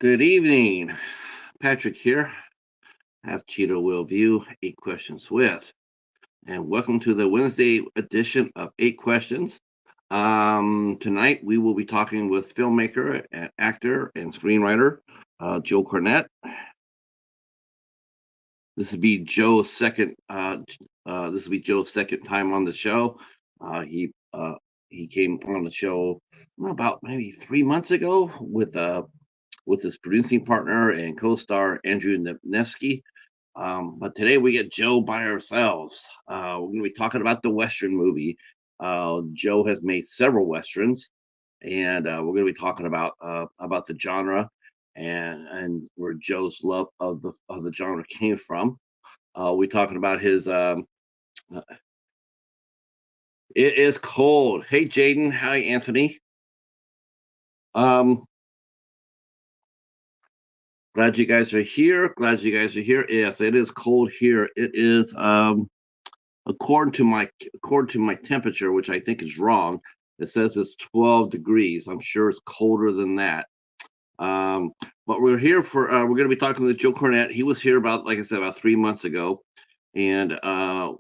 Good evening. Patrick here. I have Cheetah will view 8 questions with. And welcome to the Wednesday edition of 8 questions. Tonight we will be talking with filmmaker and actor and screenwriter Joe Cornet. This will be Joe's second. This will be Joe's second time on the show. He came on the show about maybe 3 months ago with his producing partner and co-star Andrew Nevsky. But today we get Joe by ourselves. We're going to be talking about the Western movie. Joe has made several Westerns, and we're going to be talking about the genre and where Joe's love of the genre came from. We're talking about his. Uh, it is cold. Hey, Jaden. Hi, Anthony. Um, Glad you guys are here. Glad you guys are here. Yes, it is cold here. It is according to my temperature, which I think is wrong. It says it's 12 degrees. I'm sure it's colder than that. Um, but we're going to be talking to Joe Cornet. He was here about, like I said, about 3 months ago, and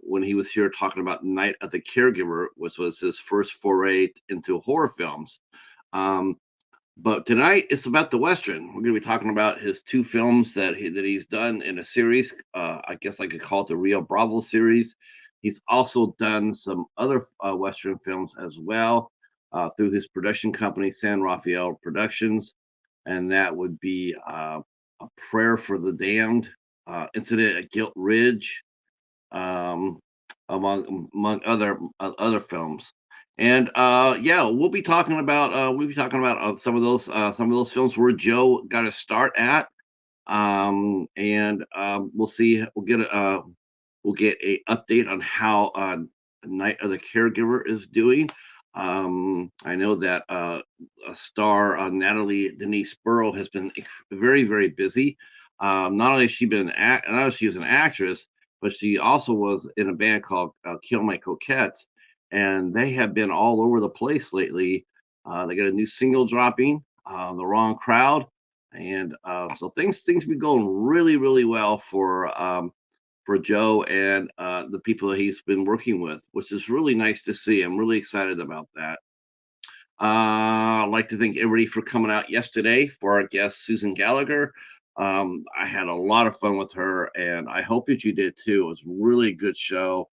when he was here talking about Night of the Caregiver, which was his first foray into horror films. Um, but tonight it's about the Western. We're going to be talking about his two films that he's done in a series. I guess I could call it the Rio Bravo series. He's also done some other Western films as well through his production company, San Rafael Productions, and that would be A Prayer for the Damned, Incident at Gilt Ridge, um, among other films. And yeah, we'll be talking about some of those films where Joe got a start at. And we'll see. We'll get a update on how Night of the Caregiver is doing. I know that a star Natalie Denise Burrow has been very, very busy. Not only has she been not only she was an actress, but she also was in a band called Kill My Coquettes, and they have been all over the place lately. They got a new single dropping, "The Wrong Crowd," and so things be going really, really well for Joe and the people that he's been working with, which is really nice to see. I'm really excited about that. I'd like to thank everybody for coming out yesterday for our guest, Susan Gallagher. I had a lot of fun with her, and I hope that you did too. It was really a good show.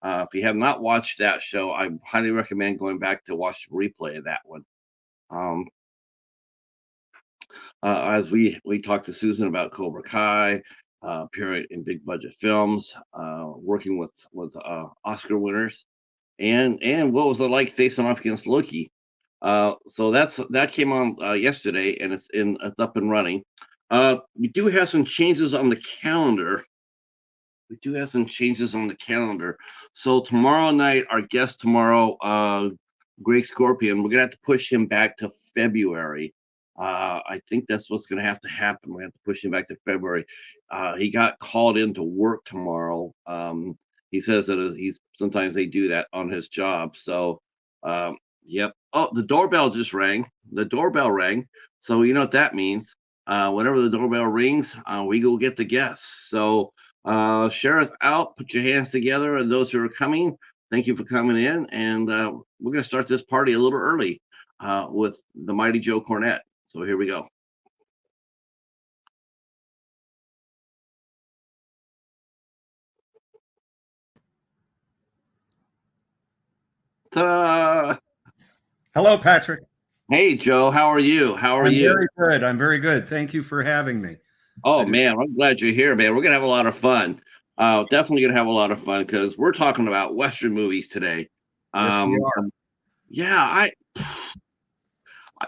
If you have not watched that show, I highly recommend going back to watch the replay of that one. Um, as we talked to Susan about Cobra Kai, appearing in big budget films, working with Oscar winners, and what was it like facing off against Loki? So that came on yesterday, and it's up and running. We do have some changes on the calendar. We do have some changes on the calendar. So tomorrow night, our guest tomorrow, Greg Scorpion, we're gonna have to push him back to February. I think that's what's gonna have to happen. We have to push him back to February. He got called into work tomorrow. He says that he's sometimes they do that on his job. So, yep. Oh, the doorbell just rang. The doorbell rang. So you know what that means. Whenever the doorbell rings, we go get the guests. So share us out, put your hands together, and those who are coming, thank you for coming in. And we're going to start this party a little early with the mighty Joe Cornet. So here we go. Ta-da! Hello, Patrick. Hey, Joe, how are you? How are I'm you? very good. I'm very good. Thank you for having me. Oh, I do. man, I'm glad you're here, man. We're going to have a lot of fun. Definitely going to have a lot of fun because we're talking about Western movies today. Yes, we Um, are. yeah,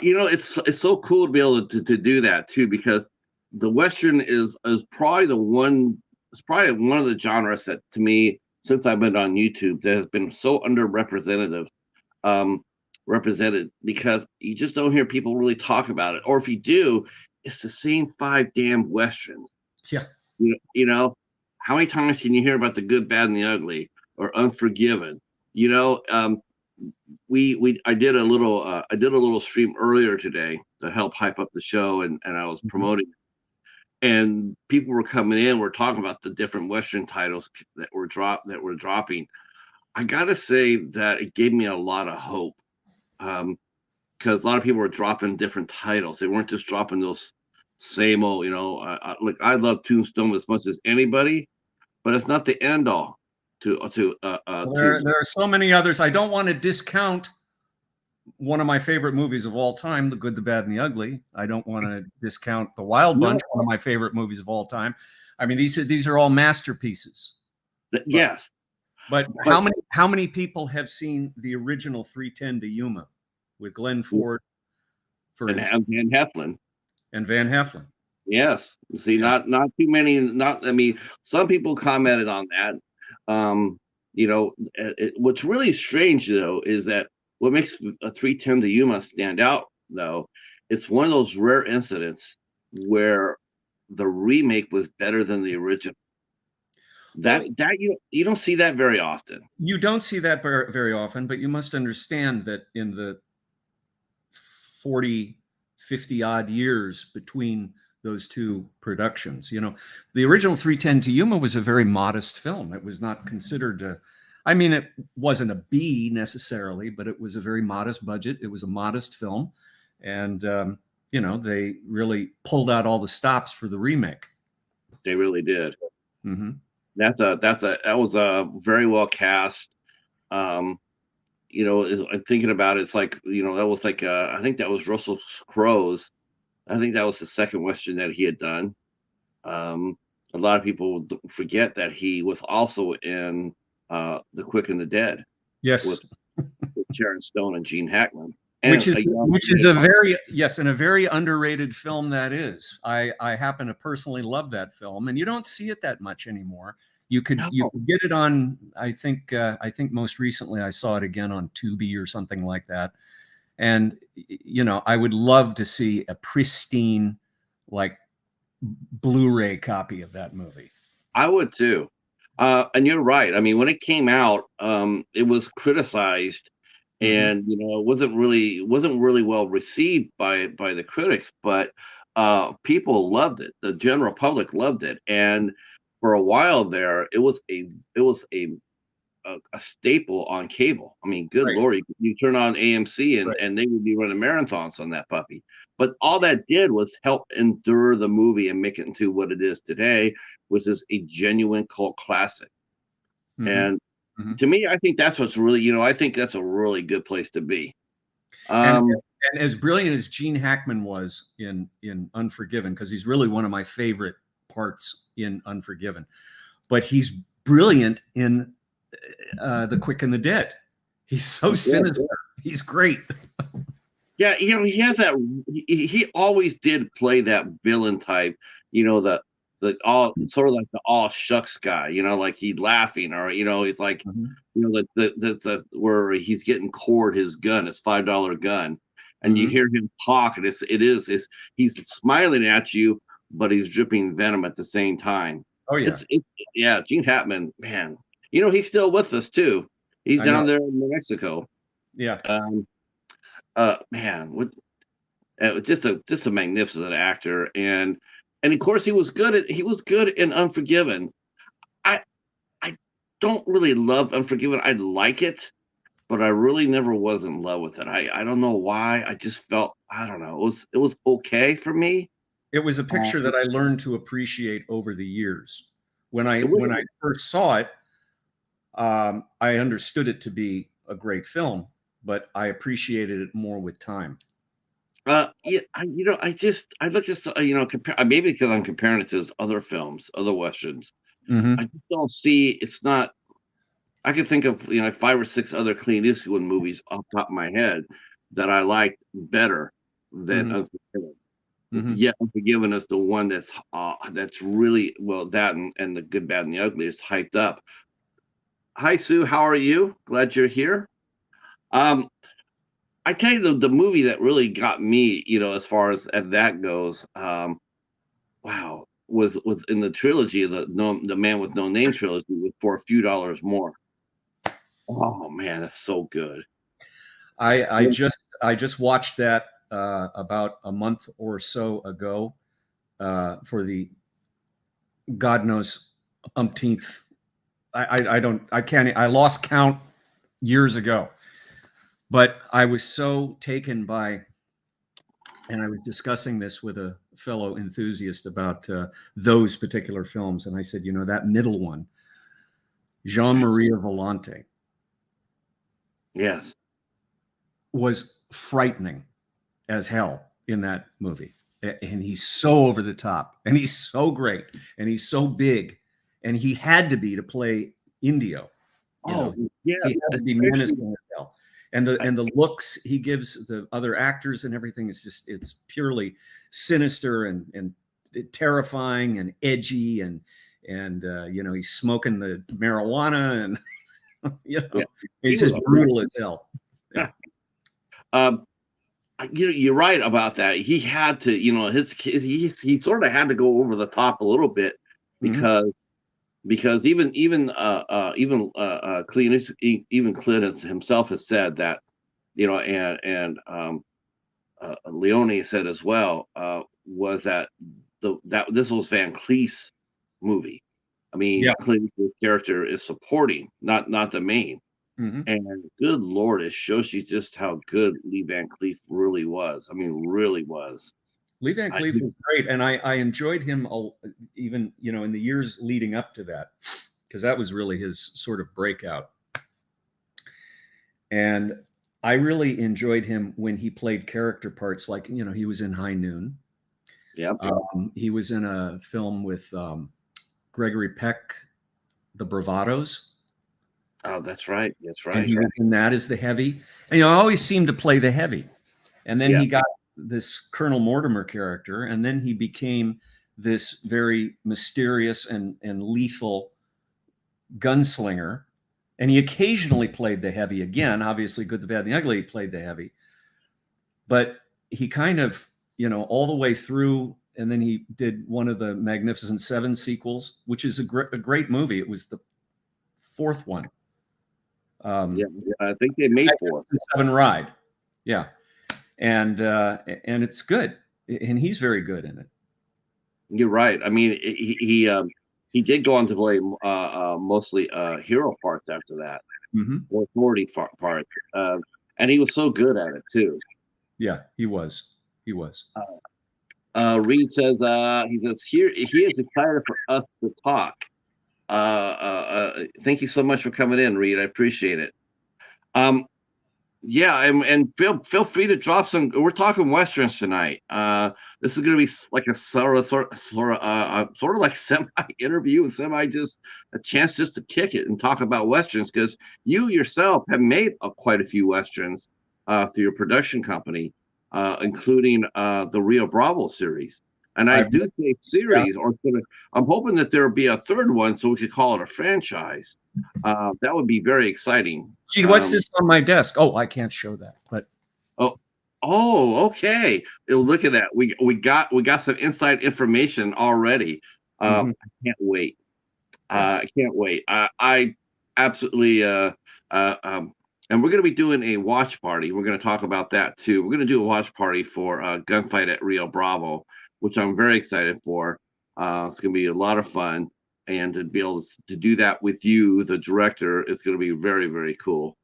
it's so cool to be able to do that too, because the Western is probably it's probably one of the genres that, to me, since I've been on YouTube, that has been so underrepresented, um represented, because you just don't hear people really talk about it, or if you do, it's the same five damn Westerns. Yeah. You know, how many times can you hear about the good, bad, and the ugly, or Unforgiven? You know, I did a little stream earlier today to help hype up the show, and I was Mhm. promoting, and people were coming in. We're talking about the different Western titles that were dropping. I gotta say that it gave me a lot of hope, because a lot of people were dropping different titles. They weren't just dropping those same old, like I love Tombstone as much as anybody, but it's not the end all Well, to there are so many others. I don't want to discount one of my favorite movies of all time, The Good, the Bad, and the Ugly. I don't want to discount The Wild no. Bunch, one of my favorite movies of all time. I mean, these are all masterpieces. But Yes, but but how many people have seen the original 310 to Yuma with Glenn Ford, for instance, and Heflin. and Van Heflin? Yes. See, Yeah. not too many. Not. I mean, some people commented on that. What's really strange though is that what makes a 310 to Yuma stand out though, it's one of those rare incidents where the remake was better than the original. Well, That you don't see that very often. you don't see that very often, but you must understand that in the 40, 50 odd years between those two productions. The original 310 to Yuma was a very modest film. It was not considered I mean, it wasn't a B necessarily, but it was a very modest budget. It was a modest film. And, they really pulled out all the stops for the remake. They really did. Mm-hmm. That was a very well cast. Um, I'm thinking about it, it's like, that was like, I think that was Russell Crowe's. I think that was the second Western that he had done. Um, a lot of people forget that he was also in The Quick and the Dead with, Yes. Sharon Stone and Gene Hackman, Which and is a young which is a very yes, and a very underrated film that is. I happen to personally love that film, and you don't see it that much anymore. You no, could get it on. I think most recently I saw it again on Tubi or something like that. And I would love to see a pristine, like, Blu-ray copy of that movie. I would too. And you're right. I mean, when it came out, it was criticized, Hmm. and it wasn't really well received by the critics, but people loved it. The general public loved it, and for a while there, it was a staple on cable. I mean, good Right, lord, you turn on AMC, and right. they would be running marathons on that puppy. But all that did was help endure the movie and make it into what it is today, which is a genuine cult classic. Hmm. And Hmm. to me, I think that's what's really, I think that's a really good place to be. And Um, and as brilliant as Gene Hackman was in Unforgiven, because he's really one of my favorite parts in Unforgiven, but he's brilliant in The Quick and the Dead. He's so yeah, sinister. He's great. yeah, he has that. He always did play that villain type. The all sort of like the all shucks guy. Like he's laughing, or he's like, Mhm. the where he's getting cord his gun, his $5 gun, and you Mhm. hear him talk, and he's smiling at you, but he's dripping venom at the same time. Oh yeah, It's yeah, Gene Hackman, man. He's still with us too. He's I know. down there in New Mexico. Yeah. Um, man, what just a magnificent actor, and of course he was good in Unforgiven. I I don't really love Unforgiven. I like it, but I really never was in love with it. I don't know why. I just felt, I don't know. It was okay for me. It was a picture Um, that I learned to appreciate over the years. When I it was when I first saw it, I understood it to be a great film, but I appreciated it more with time. yeah, I look at compare, maybe because I'm comparing it to his other films, other westerns. I Hmm. just don't see, it's not. I can think of, 5 or 6 other Clint Eastwood movies off the top of my head that I liked better than Hmm. Unforgiven. Hmm. Yet Unforgiven is the one that's really well, that and The Good, Bad, and the Ugly is hyped up. Hi, Sue. How are you? Glad you're here. Um, I tell you, the movie that really got me, as far as that goes, wow, was in the trilogy, the Man with No Name trilogy, with For a Few Dollars More. Oh man, that's so good. I just watched that about a month or so ago for the God knows umpteenth. I lost count years ago, but I was so taken by, and I was discussing this with a fellow enthusiast about those particular films, and I said, you know, that middle one, Jean Maria Volante, Yes. was frightening as hell in that movie. And he's so over the top, and he's so great, and he's so big, and he had to be to play Indio. You know, Yeah. he had to be menacing as hell. And the looks he gives the other actors and everything is just, it's purely sinister and terrifying and edgy, and you know, he's smoking the marijuana, and you know, Yeah. he's just brutal as hell. Yeah. You know, you're right about that. He had to, you know, his kids, he sort of had to go over the top a little bit because even Clint, even Clint himself has said that, you know, and Leone said as well, was that that this was Van Cleef's movie. I mean, Yeah. Clint's character is supporting, not the main. Mm-hmm. And good Lord, it shows you just how good Lee Van Cleef really was. I mean, really was. Lee Van Cleef was great, and I enjoyed him even, you know, in the years leading up to that, because that was really his sort of breakout. And I really enjoyed him when he played character parts, like, you know, he was in High Noon. Yeah. He was in a film with Gregory Peck, The Bravados. Oh, that's right. That's right. And he was in that as the heavy. And, you know, I always seemed to play the heavy. And then he got this Colonel Mortimer character, and then he became this very mysterious and lethal gunslinger. And he occasionally played the heavy again. Obviously, Good, the Bad, and the Ugly, he played the heavy. But he kind of, you know, all the way through, and then he did one of the Magnificent Seven sequels, which is a great movie. It was the fourth one. Yeah, I think they made four. Seven Ride. Yeah. And it's good, and he's very good in it. You're right. I mean, he did go on to play mostly hero parts after that, or authority parts, and he was so good at it too. Yeah, he was. He was. Reed says he says he is excited for us to talk. Thank you so much for coming in, Reed. I appreciate it. Yeah, and feel free to drop some. We're talking westerns tonight. This is going to be like a sort of like semi interview and semi just a chance just to kick it and talk about westerns, because you yourself have made quite a few westerns through your production company, including the Rio Bravo series. And I do say series, or I'm hoping that there will be a third one so we could call it a franchise. That would be very exciting. Gee, what's this on my desk? Oh, I can't show that, but okay. Look at that. We got some inside information already. I can't wait. I can't wait. I absolutely and we're going to be doing a watch party. We're going to talk about that too. We're going to do a watch party for Gunfight at Rio Bravo, which I'm very excited for. It's going to be a lot of fun, and to be able to do that with you, the director, it's going to be very, very cool.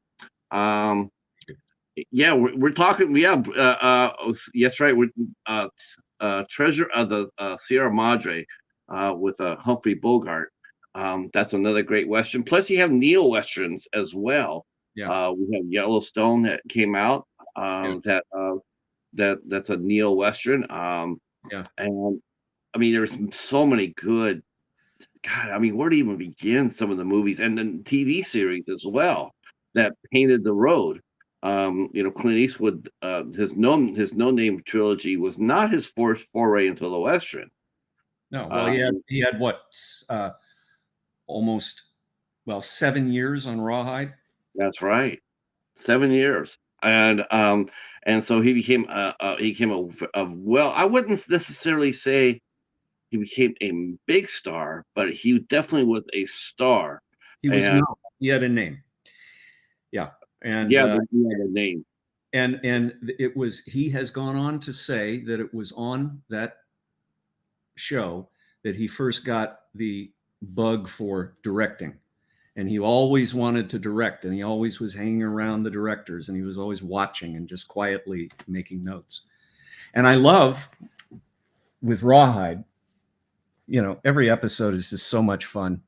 Yeah, we're talking. Yeah, that's right. We're Treasure of the Sierra Madre with Humphrey Bogart. That's another great western. Plus, you have neo westerns as well. Yeah. We have Yellowstone that came out. That's a neo western. Yeah. And I mean, there's so many good. God, I mean, where to even begin? Some of the movies and then TV series as well that painted the road. You know, Clint Eastwood, his No Name trilogy was not his first foray into the western. No, well, he had what, almost 7 years on Rawhide. That's right, 7 years, and so he became a well, I wouldn't necessarily say he became a big star, but he definitely was a star. He was known. He had a name. Yeah, and he had a name. And he has gone on to say that it was on that show that he first got the bug for directing. And he always wanted to direct, and he always was hanging around the directors, and he was always watching and just quietly making notes. And I love with Rawhide, every episode is just so much fun.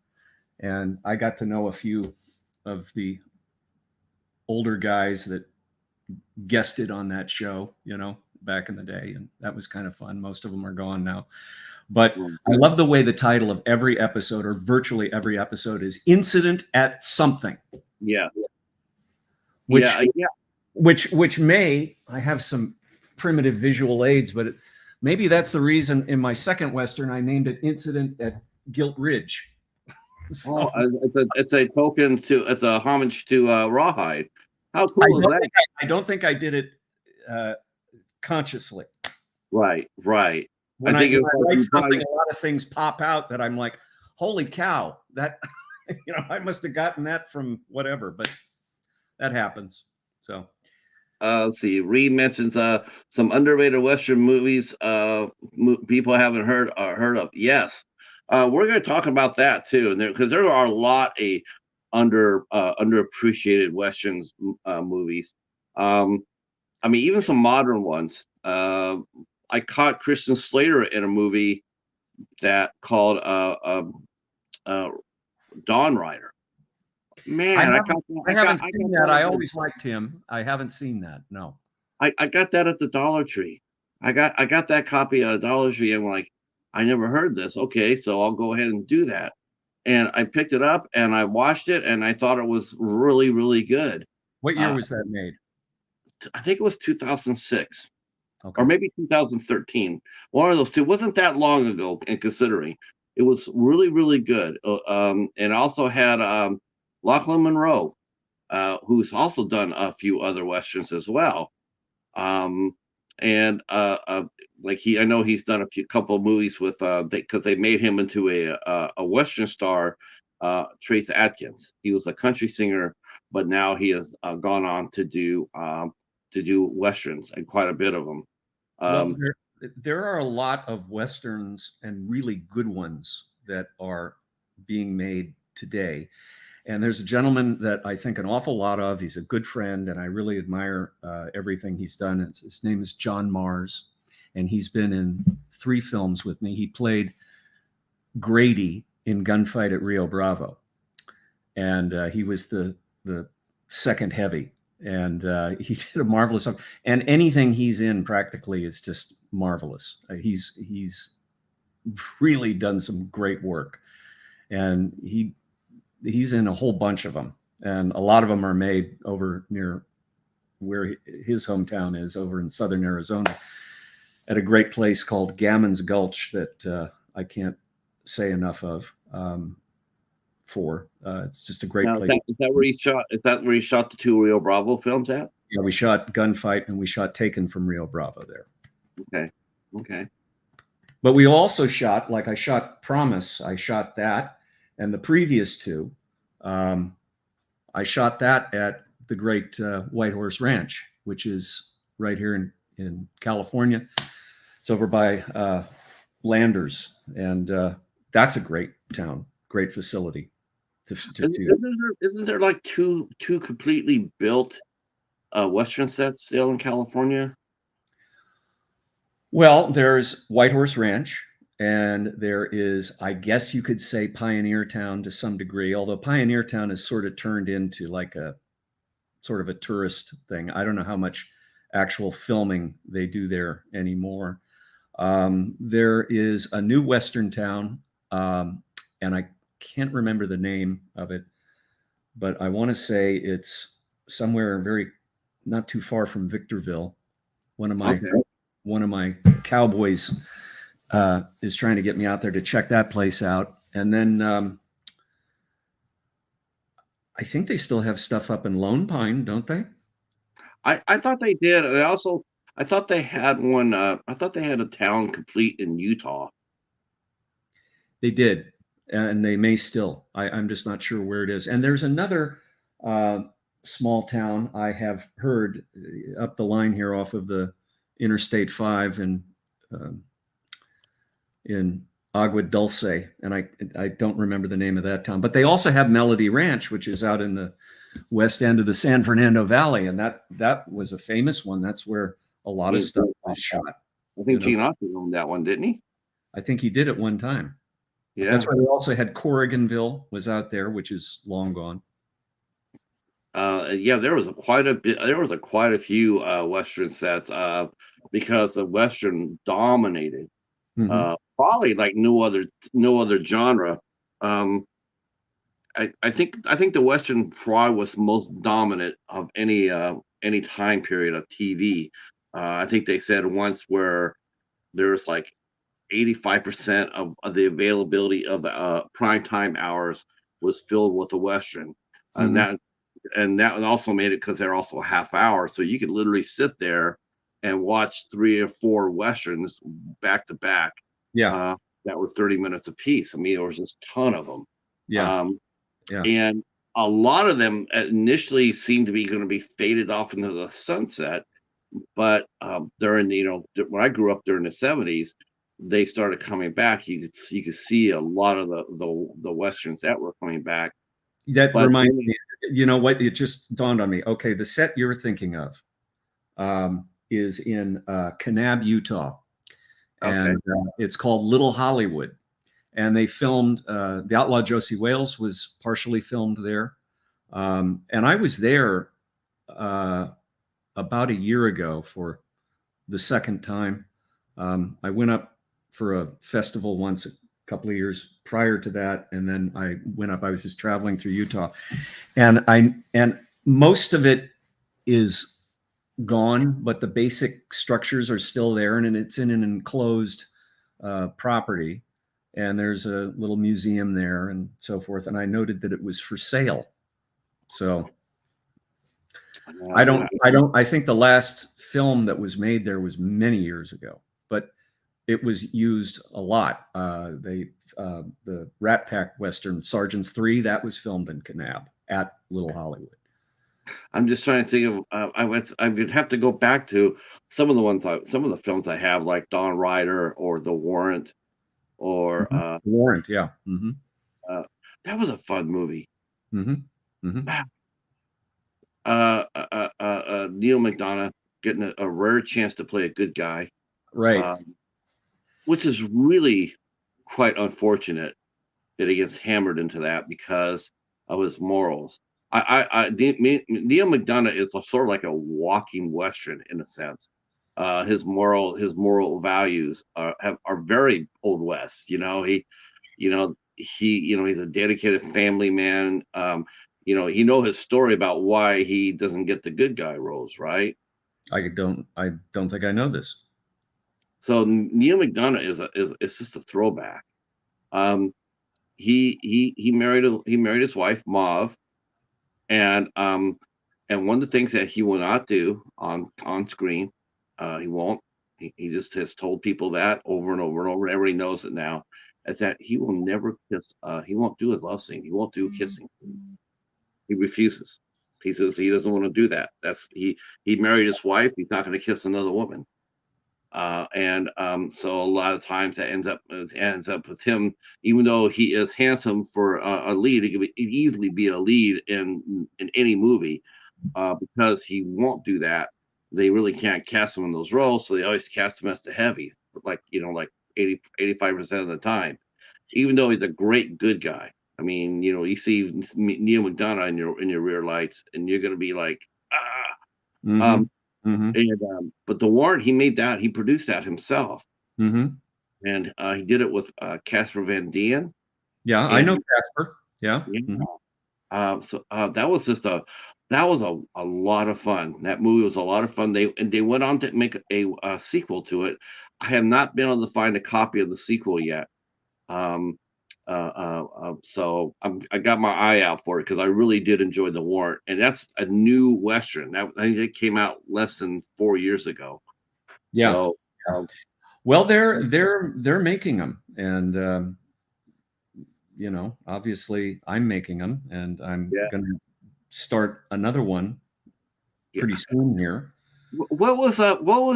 And I got to know a few of the older guys that guested on that show, back in the day. And that was kind of fun. Most of them are gone now. But I love the way the title of every episode, or virtually every episode, is Incident at Something. Yeah. Which may, I have some primitive visual aids, but maybe that's the reason in my second Western, I named it Incident at Gilt Ridge. So, it's a homage to Rawhide. How cool is that? I don't think I did it consciously. Right. When I write something, a lot of things pop out that I'm like, holy cow, that, I must have gotten that from whatever, but that happens. So let's see. Reed mentions some underrated Western movies people haven't heard of. Yes. We're going to talk about that too, and because there are a lot of underappreciated Westerns movies. I mean, even some modern ones. I caught Christian Slater in a movie that called Dawn Rider. Man, I haven't seen that. I always liked him. I haven't seen that. No. I got that at the Dollar Tree. I got that copy at a Dollar Tree, and I'm like, I never heard this. Okay, so I'll go ahead and do that. And I picked it up and I watched it, and I thought it was really, really good. What year was that made? I think it was 2006. Okay. Or maybe 2013. One of those two. Wasn't that long ago, and considering it was really, really good. And also had Lachlan Monroe, who's also done a few other Westerns as well. I know he's done a couple of movies with because they made him into a Western star, Trace Atkins. He was a country singer, but now he has gone on to do Westerns, and quite a bit of them. Well, there are a lot of Westerns, and really good ones, that are being made today. And there's a gentleman that I think an awful lot of. He's a good friend, and I really admire everything he's done. His name is John Mars, and he's been in 3 films with me. He played Grady in Gunfight at Rio Bravo, and he was the second heavy. And he did a marvelous job. And anything he's in practically is just marvelous. He's really done some great work, and he's in a whole bunch of them, and a lot of them are made over near where his hometown is, over in southern Arizona, at a great place called Gammon's Gulch that I can't say enough of. It's just a great place. Is that where he shot? Is that where he shot the 2 Rio Bravo films at? Yeah, we shot Gunfight and we shot Taken from Rio Bravo there. Okay. But we also shot, like I shot Promise, I shot that, and the previous 2, I shot that at the great White Horse Ranch, which is right here in California. It's over by Landers, and that's a great town, great facility. Isn't there like two completely built Western sets still in California? Well, there's White Horse Ranch, and there is, I guess you could say, Pioneer Town to some degree, although Pioneer Town is sort of turned into like a sort of a tourist thing. I don't know how much actual filming they do there anymore. There is a new Western town, and I can't remember the name of it, but I want to say it's somewhere not too far from Victorville. One of my cowboys is trying to get me out there to check that place out. And then I think they still have stuff up in Lone Pine, don't they? I thought they did. I thought they had one. I thought they had a town complete in Utah. They did, and they may still. I'm just not sure where it is. And there's another small town. I have heard up the line here off of the Interstate 5 in Agua Dulce, and I don't remember the name of that town. But they also have Melody Ranch, which is out in the west end of the San Fernando Valley, and that was a famous one. That's where a lot of stuff was shot. I think Gene Autry owned that one, didn't he? I think he did at one time. Yeah, that's why they also had Corriganville was out there, which is long gone. Yeah, there was quite a few Western sets because the Western dominated. Probably like no other genre. I think the Western probably was most dominant of any time period of TV. I think they said once where there's like 85% of the availability of the prime time hours was filled with a Western, and that also made it because they're also a half hour, so you could literally sit there and watch 3 or 4 Westerns back to back. Yeah, that were 30 minutes a piece. I mean, there was just a ton of them. Yeah. And a lot of them initially seemed to be going to be faded off into the sunset, but during when I grew up during the 70s, they started coming back. You could see a lot of the Westerns that were coming back. That reminds me, you know what? It just dawned on me. Okay, the set you're thinking of is in Kanab, Utah. And it's called Little Hollywood. And they filmed, The Outlaw Josie Wales was partially filmed there. And I was there about a year ago for the second time. I went up for a festival once a couple of years prior to that. And then I went up, I was just traveling through Utah. And most of it is gone, but the basic structures are still there, and it's in an enclosed property, and there's a little museum there and so forth. And I noted that it was for sale. So I think the last film that was made there was many years ago, but it was used a lot. The Rat Pack Western Sergeants 3, that was filmed in Kanab at Little Hollywood. I'm just trying to think of. I would have to go back to some of the films I have, like Dawn Rider or The Warrant, or Warrant. Yeah, that was a fun movie. Neil McDonough getting a rare chance to play a good guy, right? Which is really quite unfortunate that he gets hammered into that because of his morals. Neil McDonough is sort of like a walking Western in a sense. His moral values are very Old West. He's a dedicated family man. His story about why he doesn't get the good guy roles, right? I don't think I know this. So Neil McDonough is just a throwback. He married his wife Mauve. And one of the things that he will not do on screen, he won't. He just has told people that over and over and over. And everybody knows it now. Is that he will never kiss. He won't do a love scene. He won't do a kissing. He refuses. He says he doesn't want to do that. He married his wife. He's not going to kiss another woman. So a lot of times that ends up with him, even though he is handsome for a lead, he could easily be a lead in any movie, because he won't do that. They really can't cast him in those roles, so they always cast him as the heavy, like 85% of the time, even though he's a great good guy. I mean, you see Neil McDonough in your rear lights, and you're gonna be like, ah. But The Warrant, he produced that himself, and he did it with Casper Van Dien. Yeah, I know Casper. Yeah. So that was a lot of fun. That movie was a lot of fun. They went on to make a sequel to it. I have not been able to find a copy of the sequel yet. So I got my eye out for it because I really did enjoy The Warrant, and that's a new Western. I think it came out less than 4 years ago. Yeah. So, well, they're making them, and obviously I'm making them, and I'm going to start another one Yeah. pretty soon here. What was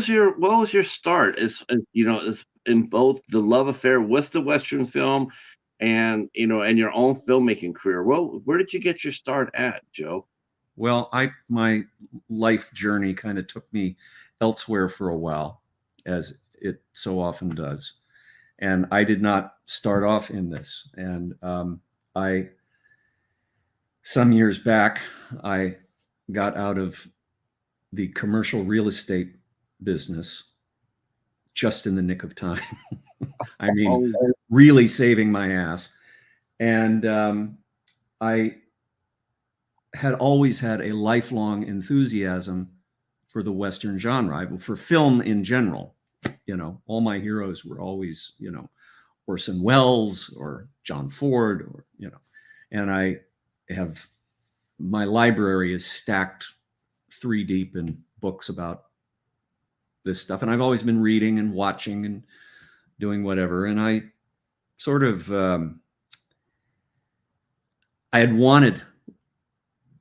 your start? Is in both the love affair with the Western film and and your own filmmaking career. Well, where did you get your start at, Joe? Well, my life journey kind of took me elsewhere for a while, as it so often does. And I did not start off in this. And I, some years back, I got out of the commercial real estate business just in the nick of time. I mean, really saving my ass. And I had always had a lifelong enthusiasm for the Western genre, for film in general. All my heroes were always, Orson Welles or John Ford, and I have, my library is stacked 3 deep in books about this stuff. And I've always been reading and watching and doing whatever. And I sort of, I had wanted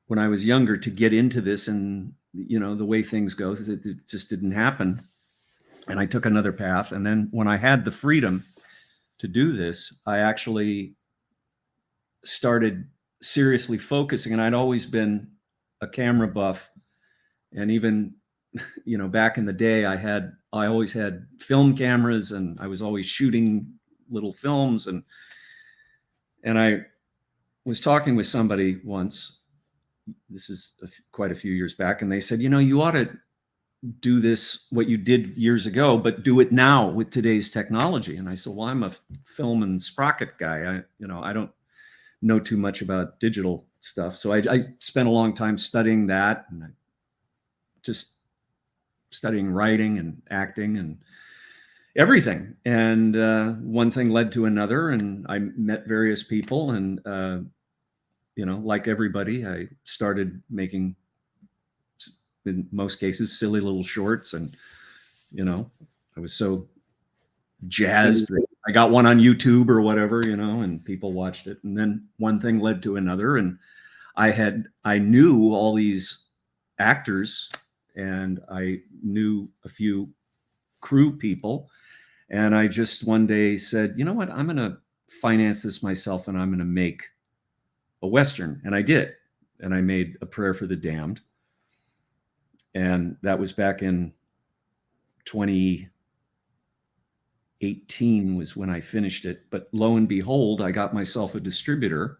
when I was younger to get into this, and the way things go, it just didn't happen. And I took another path. And then when I had the freedom to do this, I actually started seriously focusing. And I'd always been a camera buff. And even, back in the day, I always had film cameras, and I was always shooting little films. And I was talking with somebody once, this is quite a few years back, and they said, you ought to do this, what you did years ago, but do it now with today's technology. And I said, well, I'm a film and sprocket guy. I don't know too much about digital stuff. So I spent a long time studying that, and I just studying writing and acting and everything. And one thing led to another, and I met various people, and like everybody, I started making, in most cases, silly little shorts. And, I was so jazzed that I got one on YouTube or whatever, and people watched it. And then one thing led to another. And I knew all these actors, and I knew a few crew people. And I just one day said, you know what, I'm going to finance this myself, and I'm going to make a Western. And I did. And I made A Prayer for the Damned. And that was back in 2018 was when I finished it. But lo and behold, I got myself a distributor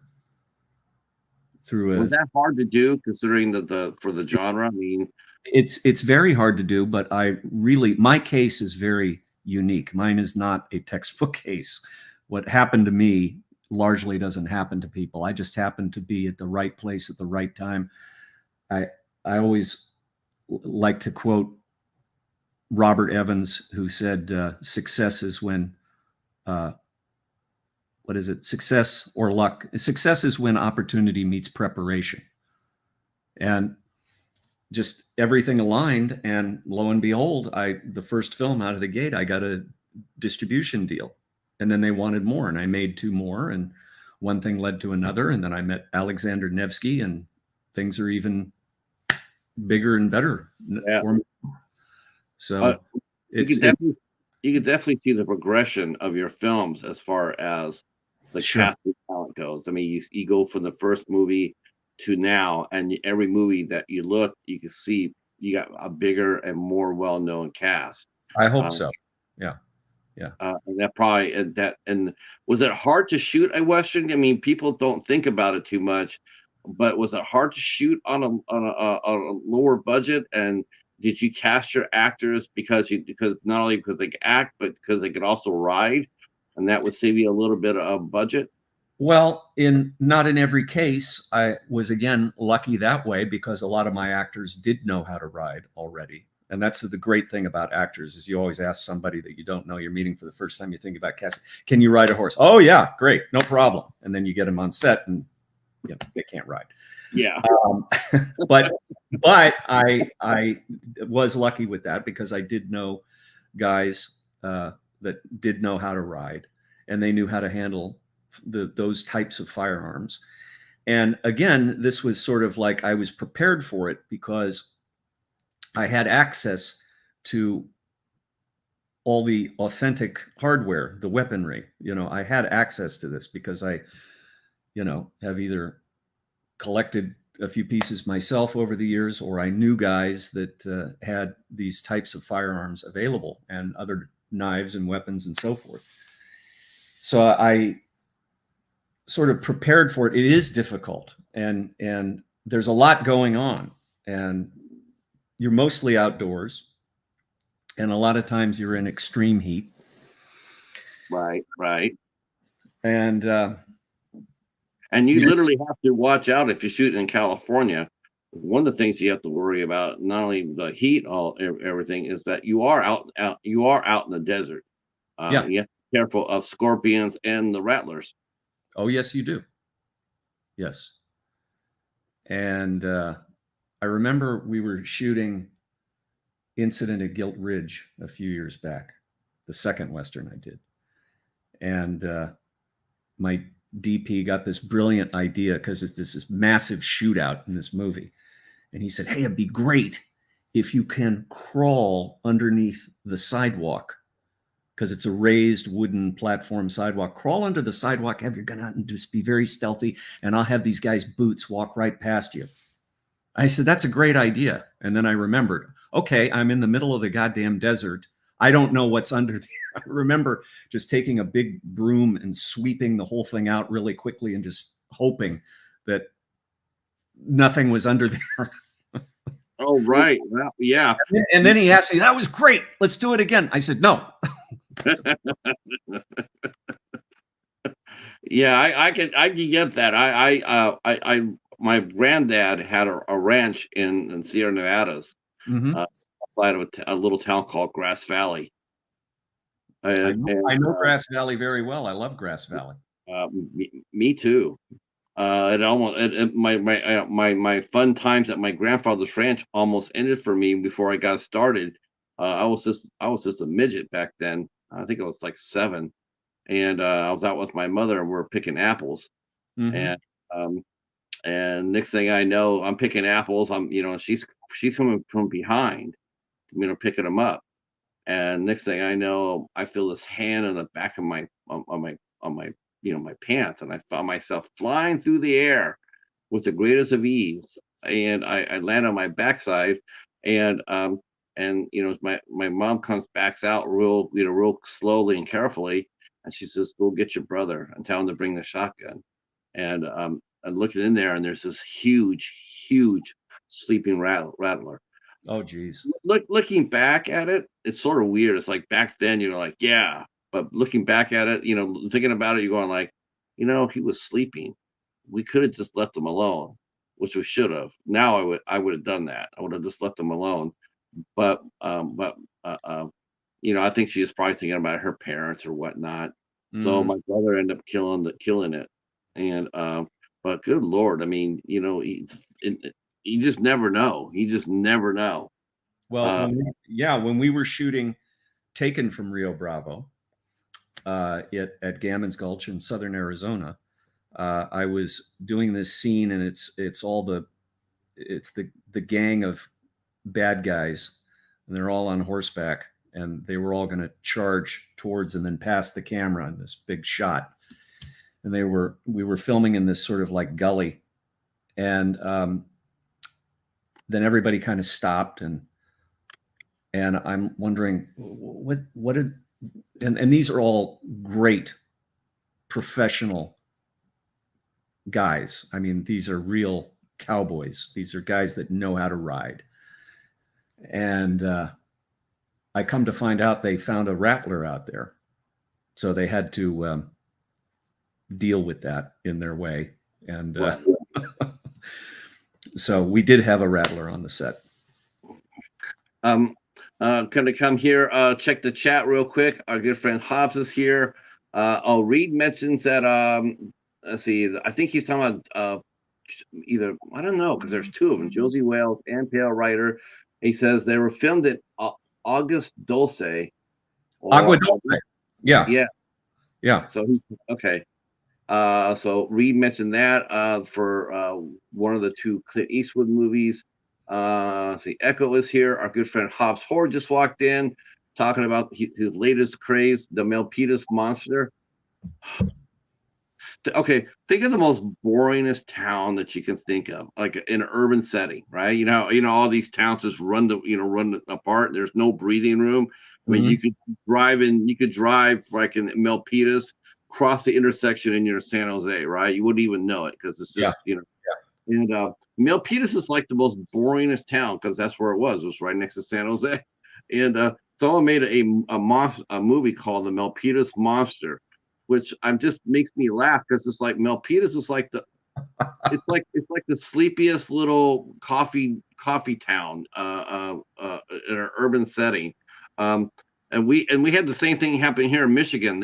through Was that hard to do, considering for the genre? I mean, it's very hard to do, but my case is very unique. Mine is not a textbook case. What happened to me largely doesn't happen to people. I just happened to be at the right place at the right time. I always like to quote Robert Evans, who said, success is when, what is it? Success or luck. Success is when opportunity meets preparation. And just everything aligned. And lo and behold, the first film out of the gate, I got a distribution deal. And then they wanted more, and I made 2 more, and one thing led to another. And then I met Alexander Nevsky, and things are even bigger and better for me. So you can definitely see the progression of your films as far as the casting talent goes. I mean, you go from the first movie to now, and every movie that you look, you can see you got a bigger and more well-known cast. I hope so. Yeah. And that probably and was it hard to shoot a Western? I mean, people don't think about it too much, but was it hard to shoot on a lower budget? And did you cast your actors because not only because they could act, but because they could also ride, and that would save you a little bit of budget? Well, not in every case. I was, again, lucky that way, because a lot of my actors did know how to ride already. And that's the great thing about actors, is you always ask somebody that you don't know, you're meeting for the first time, you think about casting, can you ride a horse? Oh yeah, great, no problem. And then you get them on set, and they can't ride. Yeah. But I was lucky with that, because I did know guys that did know how to ride, and they knew how to handle those types of firearms. And again, this was sort of like I was prepared for it because I had access to all the authentic hardware, the weaponry. I had access to this because I, have either collected a few pieces myself over the years, or I knew guys that had these types of firearms available and other knives and weapons and so forth. So I sort of prepared for it. It is difficult, and there's a lot going on, and you're mostly outdoors, and a lot of times you're in extreme heat. Right. And you literally have to watch out if you shoot in California. One of the things you have to worry about, not only the heat, everything, is that you are out in the desert. Yeah. You have to be careful of scorpions and the rattlers. Oh, yes, you do. Yes. And I remember we were shooting Incident at Gilt Ridge a few years back, the second Western I did. And my DP got this brilliant idea because it's this massive shootout in this movie. And he said, hey, it'd be great if you can crawl underneath the sidewalk, because it's a raised wooden platform sidewalk. Crawl under the sidewalk, have your gun out, and just be very stealthy, and I'll have these guys' boots walk right past you. I said, that's a great idea. And then I remembered, okay, I'm in the middle of the goddamn desert. I don't know what's under there. I remember just taking a big broom and sweeping the whole thing out really quickly and just hoping that nothing was under there. Oh, right. Well, yeah. And then he asked me, that was great. Let's do it again. I said, no. Yeah, I can get that. My granddad had a ranch in Sierra Nevadas, outside of a little town called Grass Valley. I know Grass Valley very well. I love Grass Valley. Me too. My fun times at my grandfather's ranch almost ended for me before I got started. I was just a midget back then. I think I was like 7, and I was out with my mother, and we were picking apples. And next thing I know, I'm picking apples. She's coming from behind, picking them up. And next thing I know, I feel this hand on the back of my my pants, and I found myself flying through the air with the greatest of ease, and I land on my backside, and my mom backs out real slowly and carefully, and she says, "Go get your brother and tell him to bring the shotgun." And I'm looking in there, and there's this huge sleeping rattler. Oh, geez. Looking back at it, it's sort of weird. It's like back then you're like, yeah, but looking back at it, thinking about it, you're going like, he was sleeping. We could have just left him alone, which we should have. Now I would have done that. I would have just left him alone. But I think she was probably thinking about her parents or whatnot. So my brother ended up killing it. And but good Lord, I mean, you just never know. You just never know. Well, when we were shooting Taken from Rio Bravo at Gammons Gulch in southern Arizona, I was doing this scene, and it's the gang of bad guys, and they're all on horseback, and they were all going to charge towards and then pass the camera in this big shot. And we were filming in this sort of like gully, and then everybody kind of stopped, and I'm wondering and these are all great professional guys. I mean, these are real cowboys. These are guys that know how to ride. And I come to find out they found a rattler out there. So they had to deal with that in their way. And so we did have a rattler on the set. Can I come here, check the chat real quick? Our good friend Hobbs is here. Reed mentions that, let's see, I think he's talking about either, I don't know, because there's 2 of them, Josie Wales and Pale Rider. He says they were filmed at August Dulce. Agua Dulce. Yeah. Yeah. So okay. So Reed mentioned that for one of the two Clint Eastwood movies. See, Echo is here. Our good friend Hobbs Horde just walked in, talking about his latest craze, the Milpitas monster. Okay, think of the most boringest town that you can think of, like in an urban setting, right? All these towns just run apart. There's no breathing room. I mean, Mhm. you could drive like in Milpitas, cross the intersection and you're in San Jose, right? You wouldn't even know it because it's Yeah. just, and Milpitas is like the most boringest town because that's where it was. It was right next to San Jose, and someone made a movie called The Milpitas Monster, which just makes me laugh because it's like Milpitas is like it's like the sleepiest little coffee town in an urban setting. Um, and we had the same thing happen here in Michigan.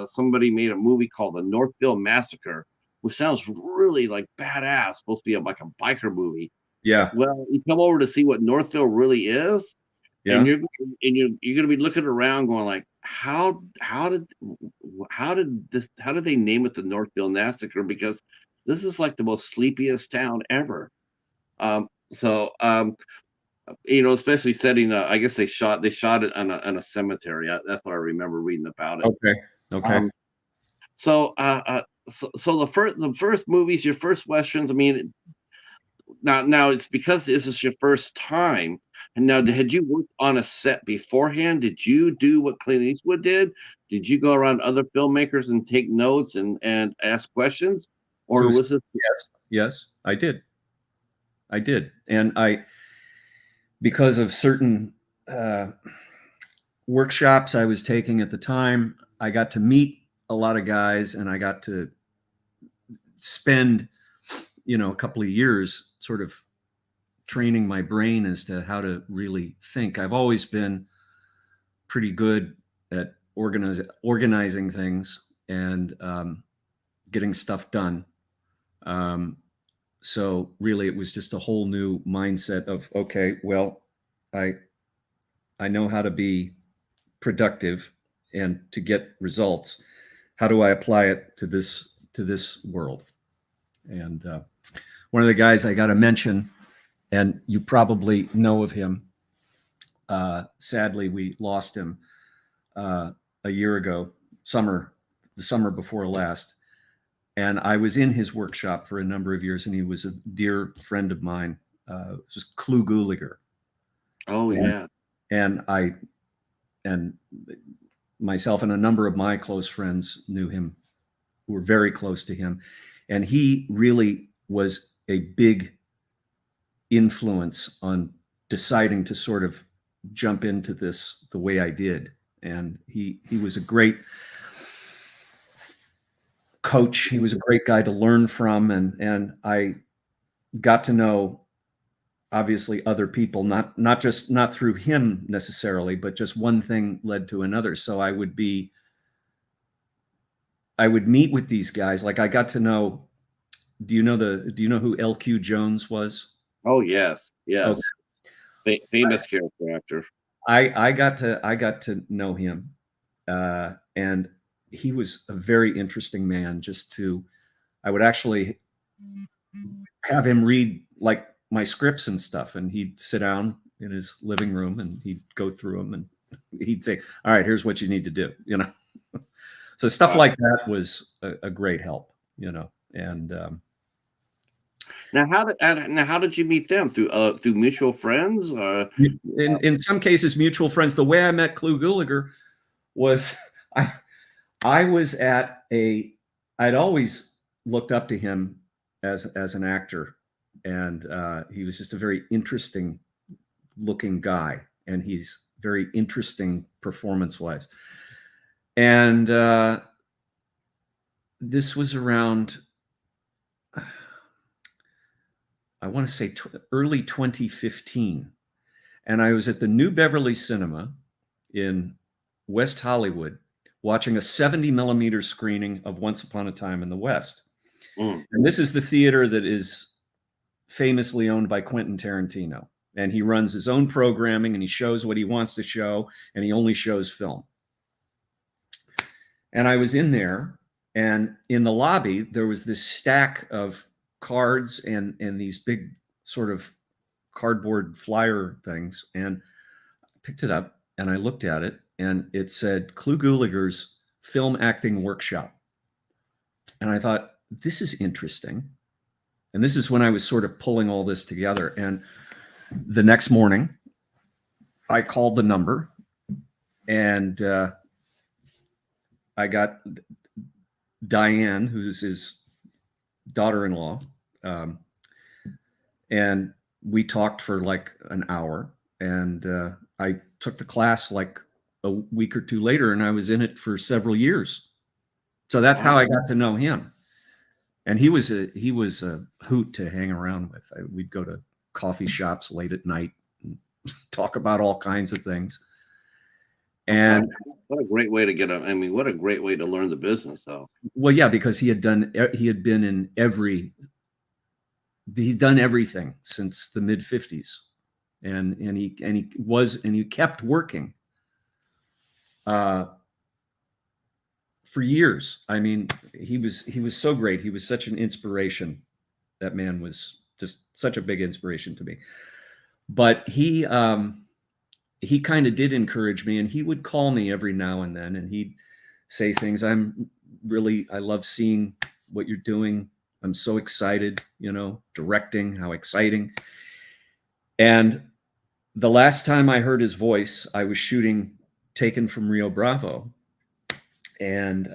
Somebody made a movie called The Northville Massacre, which sounds really like badass, supposed to be like a biker movie. Yeah. Well, you come over to see what Northville really is, and Yeah. you're going to be looking around going like, how did they name it the Northville Massacre? Because this is like the most sleepiest town ever. So especially setting. I guess they shot it in a cemetery. That's what I remember reading about it. Okay. Okay. Um, so the first movies, your first westerns. I mean, now it's because this is your first time. And now, had you worked on a set beforehand? Did you do what Clint Eastwood did? Did you go around other filmmakers and take notes and ask questions, or So was it? yes, yes, I did. I did. And because of certain uh, workshops I was taking at the time, I got to meet a lot of guys and I got to spend, a couple of years sort of training my brain as to how to really think. I've always been pretty good at organizing things and getting stuff done. Um, so really, it was just a whole new mindset of okay, well, I I know how to be productive and to get results. How do I apply it to this world? And one of the guys I got to mention, and you probably know of him. Sadly, we lost him a year ago, the summer before last. And I was in his workshop for a number of years, and he was a dear friend of mine. Just Clu Gulager, Oh and yeah. and I and myself and a number of my close friends knew him, who were very close to him, and he really was a big influence on deciding to sort of jump into this the way I did. And he was a great coach. He was a great guy to learn from, and I got to know obviously other people, not through him necessarily, but just one thing led to another. So I would meet with these guys. Like I got to know. Do you know who LQ Jones was? Oh yes, Okay. yes. Famous character actor. I got to know him, and he was a very interesting man. I would actually have him read like my scripts and stuff, and he'd sit down in his living room and he'd go through them and he'd say, "All right, here's what you need to do." So stuff Wow. like that was a great help. And Now how did you meet them through mutual friends? in some cases, mutual friends. The way I met Clu Gulager was I I was at a I'd always looked up to him as an actor, and he was just a very interesting looking guy, and he's very interesting performance wise. And this was around, I want to say early 2015, and I was at the New Beverly Cinema in West Hollywood watching a 70 millimeter screening of Once Upon a Time in the West. Mm, And this is the theater that is famously owned by Quentin Tarantino. And he runs his own programming and he shows what he wants to show, and he only shows film. And I was in there And in the lobby, there was this stack of cards and these big sort of cardboard flyer things. And I picked it up and I looked at it, and it said Clu Gulager's Film Acting Workshop. And I thought, this is interesting. And this is when I was sort of pulling all this together. And the next morning, I called the number, and I got Diane, who's his daughter-in-law, and we talked for like an hour. And I took the class like a week or two later, and I was in it for several years. So that's how I got to know him. And he was a hoot to hang around with. We'd go to coffee shops late at night and talk about all kinds of things. And what a great way to get I mean, what a great way to learn the business, though. Well, yeah, because he'd done everything since the mid 50s. And he kept working for years. I mean, he was so great. He was such an inspiration. That man was just such a big inspiration to me. But he kind of did encourage me, and he would call me every now and then, and he'd say things. I love seeing what you're doing. I'm so excited, directing, how exciting. And the last time I heard his voice, I was shooting Taken from Rio Bravo. And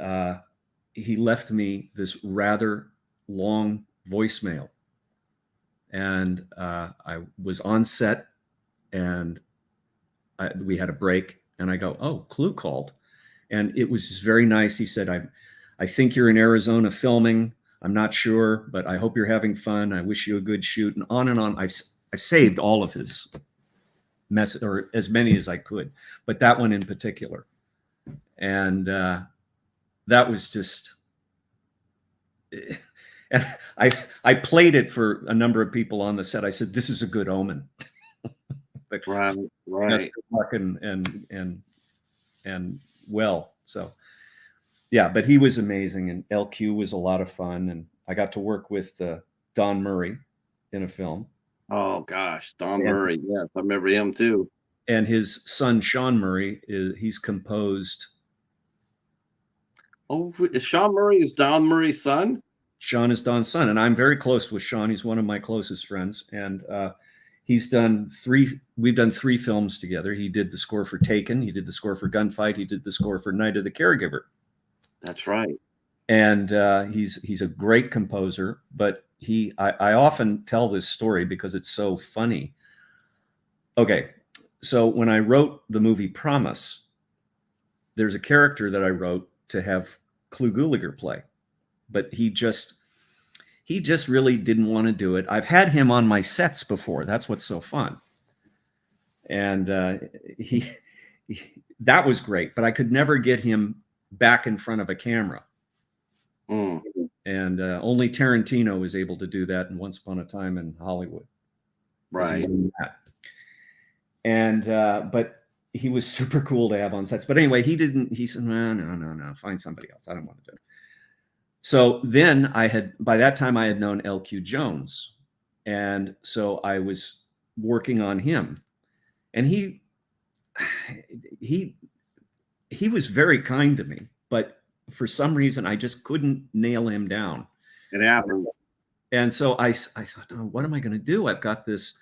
he left me this rather long voicemail. And I was on set, and we had a break, and I go, "Oh, Clu called." And it was very nice. He said, I think you're in Arizona filming. I'm not sure, but I hope you're having fun. I wish you a good shoot, and on and on. I saved all of his message, or as many as I could, but that one in particular. And that was just, and I played it for a number of people on the set. I said, "This is a good omen." Right. Best of luck and well. So yeah, but he was amazing, and LQ was a lot of fun, and I got to work with Don Murray in a film. Oh gosh, Don Murray. Yes, I remember him too. And his son Sean Murray, he's composed. Oh, Sean Murray is Don Murray's son? Sean is Don's son, and I'm very close with Sean. He's one of my closest friends, and we've done 3 films together. He did the score for Taken, he did the score for Gunfight, he did the score for Night of the Caregiver. That's right. And he's a great composer, but I often tell this story because it's so funny. Okay, so when I wrote the movie Promise, there's a character that I wrote to have Clu Gulager play, but he just really didn't want to do it. I've had him on my sets before. That's what's so fun. And that was great, but I could never get him back in front of a camera. And only Tarantino was able to do that in Once Upon a Time in Hollywood. Right. And but he was super cool to have on sets. But anyway, he said, no, find somebody else. I don't want to do it. So then by that time I had known LQ Jones. And so I was working on him, and he was very kind to me, but for some reason I just couldn't nail him down. It happens. And so I thought, oh, what am I going to do? I've got this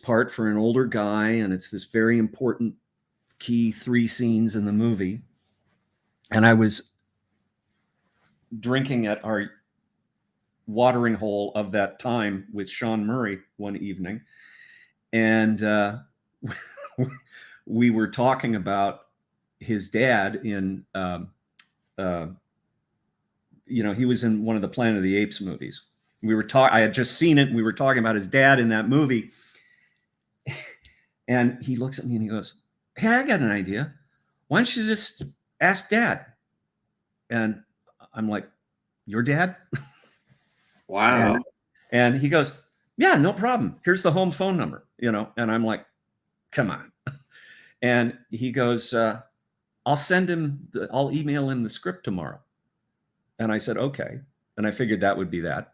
part for an older guy, and it's this very important key 3 scenes in the movie. And I was drinking at our watering hole of that time with Sean Murray one evening, and we were talking about his dad in he was in one of the Planet of the Apes movies. I had just seen it, and we were talking about his dad in that movie. And he looks at me and he goes, "Hey, I got an idea. Why don't you just ask Dad?" And I'm like, "Your dad?" Wow. And he goes, "Yeah, no problem. Here's the home phone number." And I'm like, "Come on." And he goes, I'll email him the script tomorrow." And I said, okay. And I figured that would be that.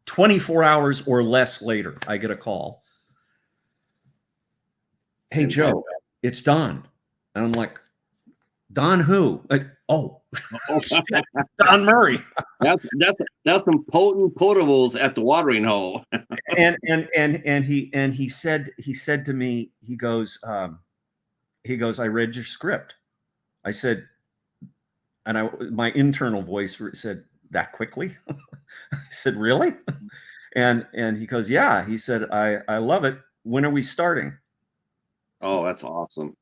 24 hours or less later, I get a call. Hey, Joe, it's Don. And I'm like, Don who? Oh, shit, Don Murray. That's some potent potables at the watering hole. and he said to me, he goes, I read your script. I said, and my internal voice said, that quickly? I said, really? And he goes, yeah. He said, I love it. When are we starting? Oh, that's awesome.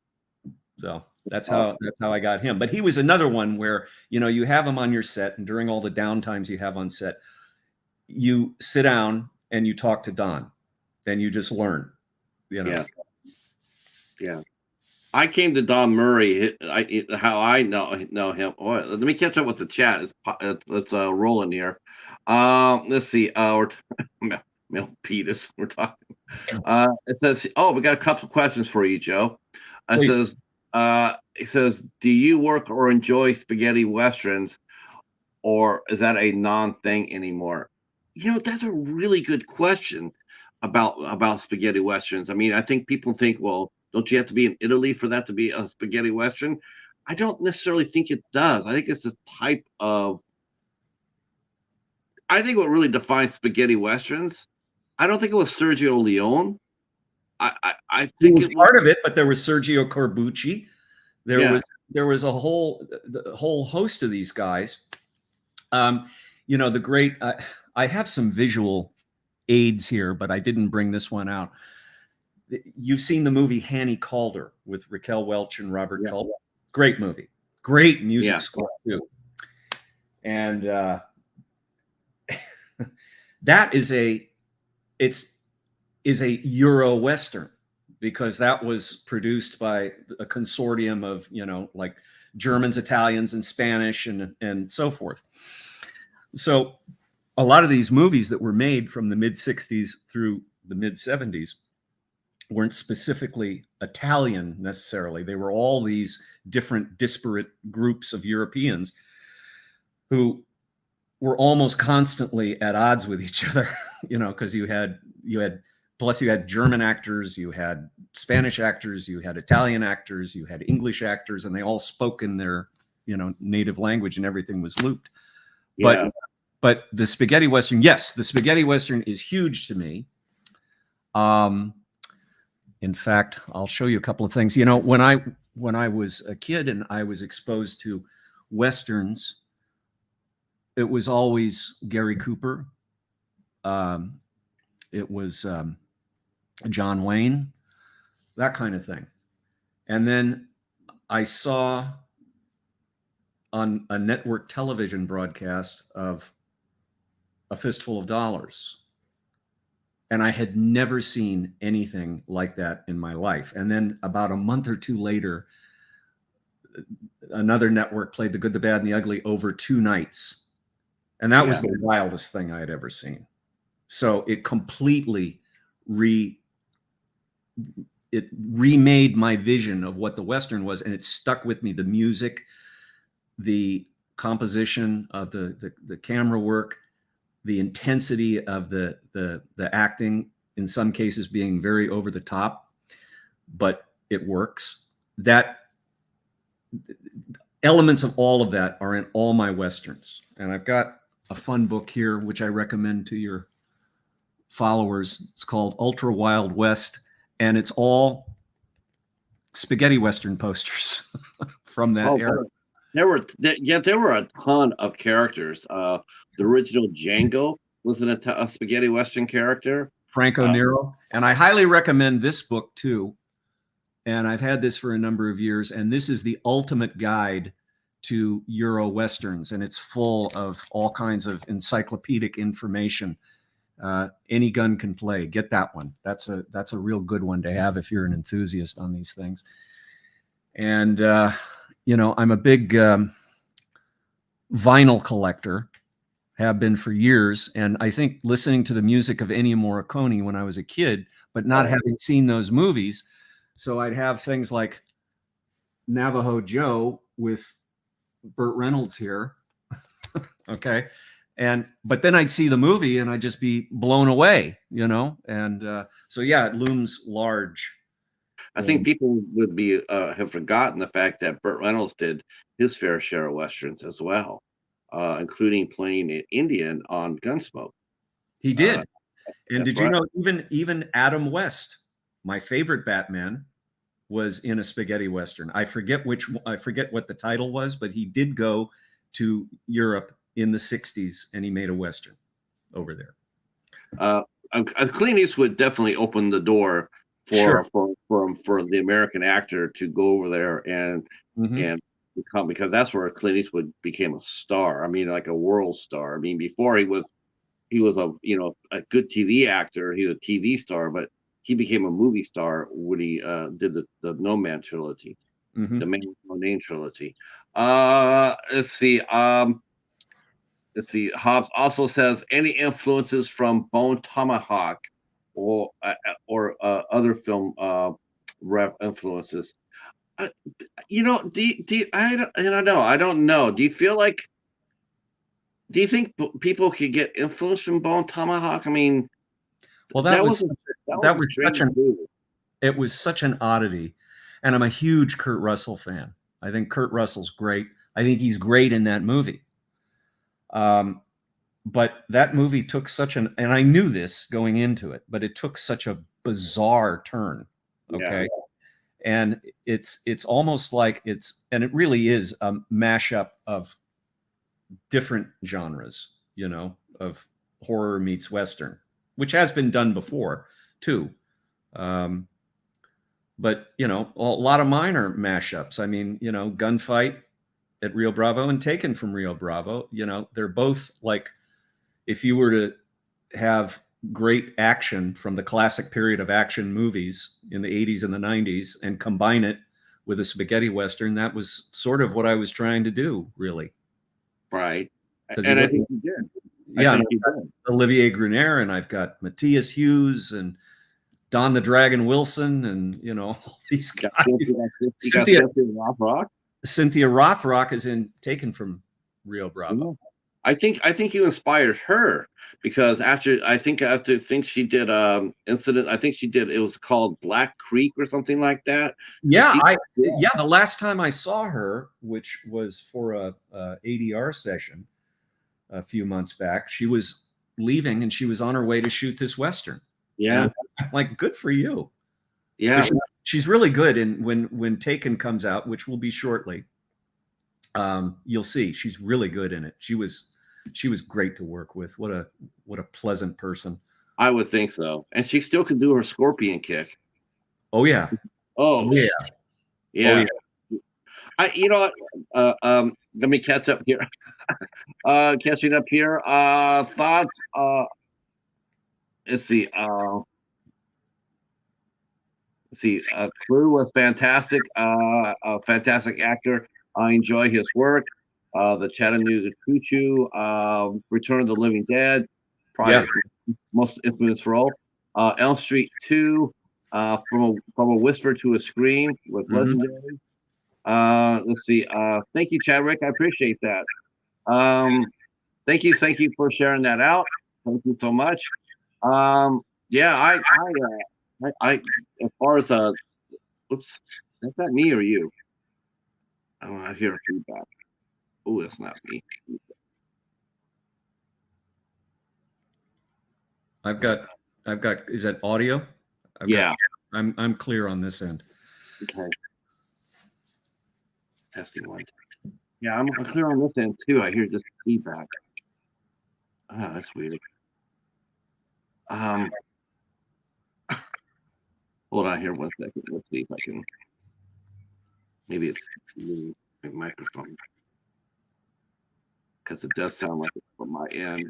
So that's how I got him. But he was another one where, you have him on your set, and during all the downtimes you have on set, you sit down and you talk to Don, and you just learn, Yeah. I came to Don Murray. How I know him. Oh, let me catch up with the chat. It's rolling here. Let's see. We're Mel Petus. We're talking. It says, we got a couple questions for you, Joe. It says, do you work or enjoy spaghetti westerns, or is that a non-thing anymore? That's a really good question about spaghetti westerns. I mean, I think people think, well, don't you have to be in Italy for that to be a spaghetti western? I don't necessarily think it does. I think it's a type of. I think what really defines spaghetti westerns, I don't think it was Sergio Leone. I think it was part of it, but there was Sergio Corbucci. There was a whole host of these guys. The great. I have some visual aids here, but I didn't bring this one out. You've seen the movie Hanny Calder with Raquel Welch and Robert Culp. Great movie. Great music score too. And that is a Euro Western, because that was produced by a consortium of, like Germans, Italians, and Spanish and so forth. So a lot of these movies that were made from the mid-60s through the mid-70s weren't specifically Italian necessarily. They were all these different disparate groups of Europeans who were almost constantly at odds with each other, because you had German actors, you had Spanish actors, you had Italian actors, you had English actors, and they all spoke in their, native language, and everything was looped. Yeah. But the spaghetti western, yes, the spaghetti western is huge to me. In fact, I'll show you a couple of things. When I was a kid and I was exposed to westerns, it was always Gary Cooper. It was John Wayne, that kind of thing. And then I saw on a network television broadcast of A Fistful of Dollars. And I had never seen anything like that in my life. And then about a month or two later, another network played The Good, the Bad, and the Ugly over 2 nights. And that was the wildest thing I had ever seen. So it completely remade my vision of what the Western was. And it stuck with me. The music, the composition of the camera work, the intensity of the acting, in some cases being very over the top, but it works. That elements of all of that are in all my Westerns. And I've got a fun book here, which I recommend to your followers. It's called Ultra Wild West, and it's all spaghetti Western posters from that era. There were a ton of characters. The original Django was a spaghetti Western character. Franco Nero. And I highly recommend this book too. And I've had this for a number of years. And this is the ultimate guide to Euro Westerns. And it's full of all kinds of encyclopedic information. Any gun can play. Get that one. That's a real good one to have if you're an enthusiast on these things. And I'm a big vinyl collector, have been for years. And I think listening to the music of Ennio Morricone when I was a kid, but not having seen those movies. So I'd have things like Navajo Joe with Burt Reynolds here. Okay. But then I'd see the movie and I'd just be blown away, you know? And so, yeah, it looms large. I think people would be have forgotten the fact that Burt Reynolds did his fair share of westerns as well, including playing an Indian on Gunsmoke. He Uh, did. And that's did you right. know even Adam West, my favorite Batman, was in a spaghetti western. I forget what the title was, but he did go to Europe in the 60s and he made a western over there. Clint Eastwood definitely opened the door Sure. for the American actor to go over there Mm-hmm. and become, because that's where Clint Eastwood became a star. I mean, like a world star. I mean, before he was a a good TV actor. He was a TV star, but he became a movie star when he did the No Man trilogy, Mm-hmm. the Man with No Name trilogy. Let's see. Let's see. Hobbs also says any influences from Bone Tomahawk or other film rep influences. Uh, I don't know. I don't know. Do you feel like? Do you think people could get influence from Bone Tomahawk? I mean, Well, that was a such strange movie. it was such an oddity. And I'm a huge Kurt Russell fan. I think Kurt Russell's great. I think he's great in that movie. But that movie took and I knew this going into it, but it took such a bizarre turn. Okay. Yeah. And it's almost like and it really is a mashup of different genres, of horror meets Western, which has been done before too. But a lot of mine are mashups. I mean, Gunfight at Rio Bravo and Taken from Rio Bravo, they're both like, if you were to have great action from the classic period of action movies in the 80s and the 90s and combine it with a spaghetti western, that was sort of what I was trying to do, really. Right. Because And I think you did. Yeah, Olivier Gruner, and I've got Matthias Hughes and Don the Dragon Wilson, and all these guys. Cynthia Rothrock is in Taken from Rio Bravo. I think you inspired her, because after she did Incident, I think she did, it was called Black Creek or something like that. Yeah, the last time I saw her, which was for a ADR session a few months back, she was leaving and she was on her way to shoot this western. Yeah. I'm like, good for you. Yeah. She's really good. And when Taken comes out, which will be shortly, you'll see she's really good in it. She was great to work with. What a pleasant person. I would think so. And she still can do her scorpion kick. Oh yeah. Oh yeah. Yeah. Oh, yeah. Let me catch up here. Catching up here. Thoughts. Let's see. Crew was fantastic. A fantastic actor. I enjoy his work. The Chattanooga Choo-Choo, Return of the Living Dead, probably his most infamous role. Elm Street 2, from a whisper to a scream, was legendary. Let's see. Thank you, Chadwick. I appreciate that. Thank you for sharing that out. Thank you so much. Yeah, I as far as oops, is that me or you? I hear feedback. Oh, that's not me. I've got, is that audio? I'm clear on this end. Okay. Testing one. Yeah, I'm clear on this end too. I hear just feedback. Oh, that's weird. Hold on here 1 second. Let's see if I can. Maybe it's my microphone, because it does sound like it's from my end.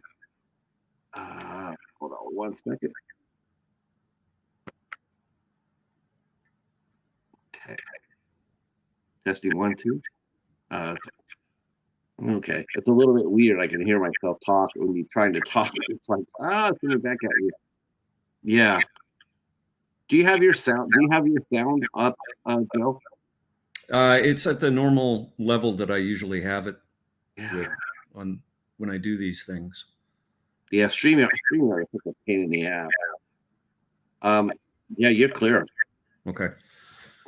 Hold on 1 second. Okay. Testing 1, 2. Okay. It's a little bit weird. I can hear myself talk when you're trying to talk. It's like, it's coming back at you. Yeah. Do you have your sound? Do you have your sound up, Joe? It's at the normal level that I usually have it. Yeah. When when I do these things. Yeah, StreamYard is such a pain in the ass. Yeah, you're clear. Okay.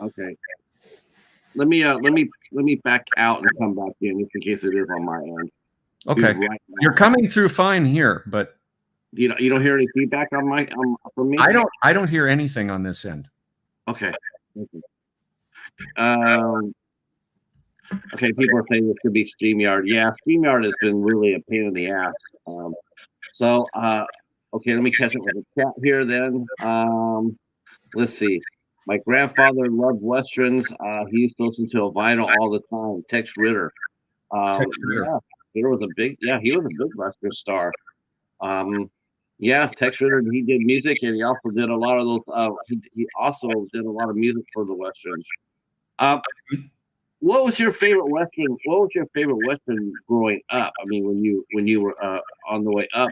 Okay. Let me back out and come back in just in case it is on my end. Okay. Right now, you're coming through fine here, but you don't hear any feedback on my from me? I don't hear anything on this end. Okay. Okay, people are saying this could be StreamYard. Yeah, StreamYard has been really a pain in the ass. Okay, let me catch up with the chat here then. Let's see. My grandfather loved Westerns. He used to listen to a vinyl all the time. Tex Ritter. Tex Ritter. Yeah, he was a big Western star. Yeah, Tex Ritter, he did music, and he also did a lot of those. He also did a lot of music for the Westerns. What was your favorite Western? What was your favorite Western growing up? I mean, when you were on the way up,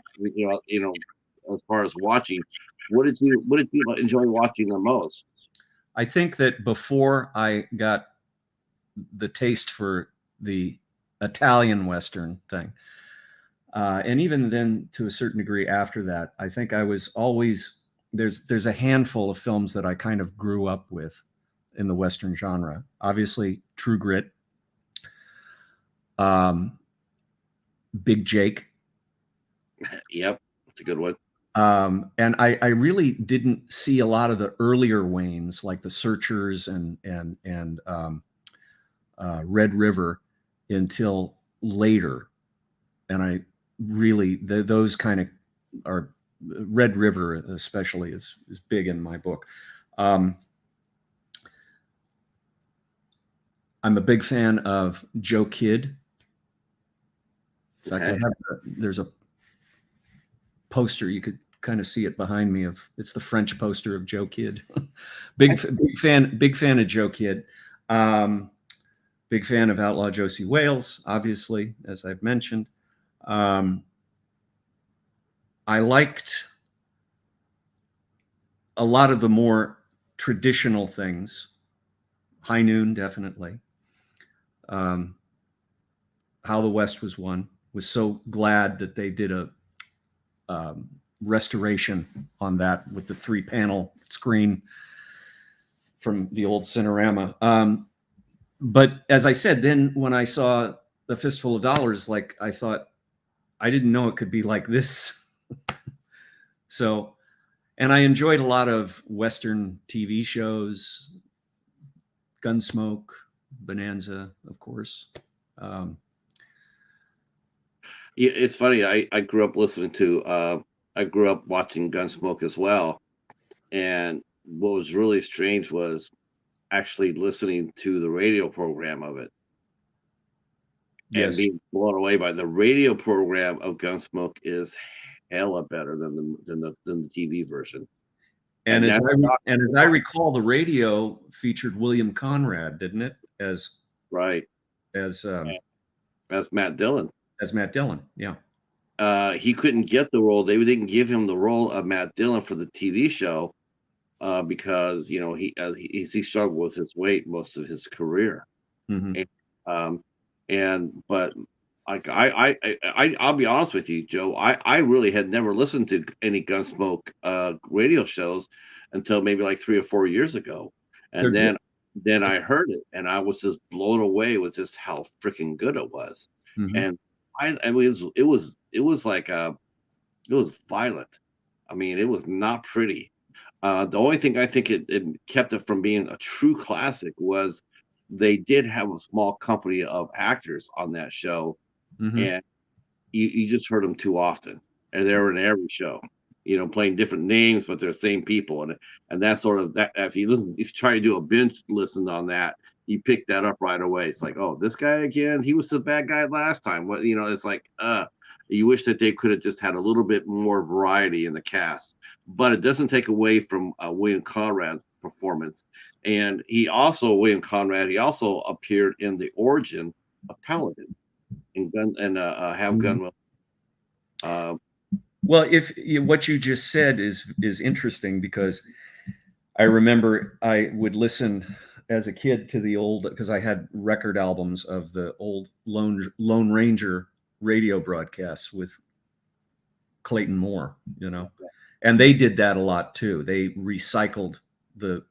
as far as watching, what did you enjoy watching the most? I think that before I got the taste for the Italian Western thing, and even then to a certain degree after that, I think I was always, there's a handful of films that I kind of grew up with in the Western genre. Obviously, True Grit, Big Jake. Yep, that's a good one. And I really didn't see a lot of the earlier Waynes, like The Searchers and Red River, until later. And I really, those kind of are, Red River especially is big in my book. I'm a big fan of Joe Kidd. In fact, there's a poster, you could kind of see it behind me, it's the French poster of Joe Kidd. big fan of Joe Kidd. Big fan of Outlaw Josie Wales, obviously, as I've mentioned. I liked a lot of the more traditional things. High Noon, definitely. How the West Was Won. Was so glad that they did a restoration on that with the 3-panel screen from the old Cinerama. But as I said, then when I saw The Fistful of Dollars, like, I thought, I didn't know it could be like this. So, and I enjoyed a lot of Western TV shows, Gunsmoke, Bonanza, of course. Yeah, it's funny. I grew up listening to. I grew up watching Gunsmoke as well, and what was really strange was actually listening to the radio program of it. Yes. And being blown away by the radio program of Gunsmoke is hella better than the TV version. And as I recall, the radio featured William Conrad, didn't it? As Matt Dillon. As Matt Dillon, yeah. He couldn't get the role. They didn't give him the role of Matt Dillon for the TV show because he struggled with his weight most of his career. Mm-hmm. But I'll be honest with you, Joe. I really had never listened to any Gunsmoke radio shows until maybe like 3 or 4 years ago, and then I heard it, and I was just blown away with just how freaking good it was. Mm-hmm. And it was violent. I mean, it was not pretty. The only thing I think it kept it from being a true classic was they did have a small company of actors on that show, mm-hmm. and you just heard them too often, and they were in every show, playing different names, but they're the same people, and that's sort of that. If you try to do a binge listen on that, you pick that up right away. It's like, oh, this guy again, he was the bad guy last time. What, it's like, you wish that they could have just had a little bit more variety in the cast, but it doesn't take away from William Conrad's performance. And William Conrad, he also appeared in The Origin of Paladin and Have Gun Will. Well, what you just said is interesting, because I remember I would listen as a kid to the old, because I had record albums of the old Lone Ranger radio broadcasts with Clayton Moore, you know, and they did that a lot too. They recycled the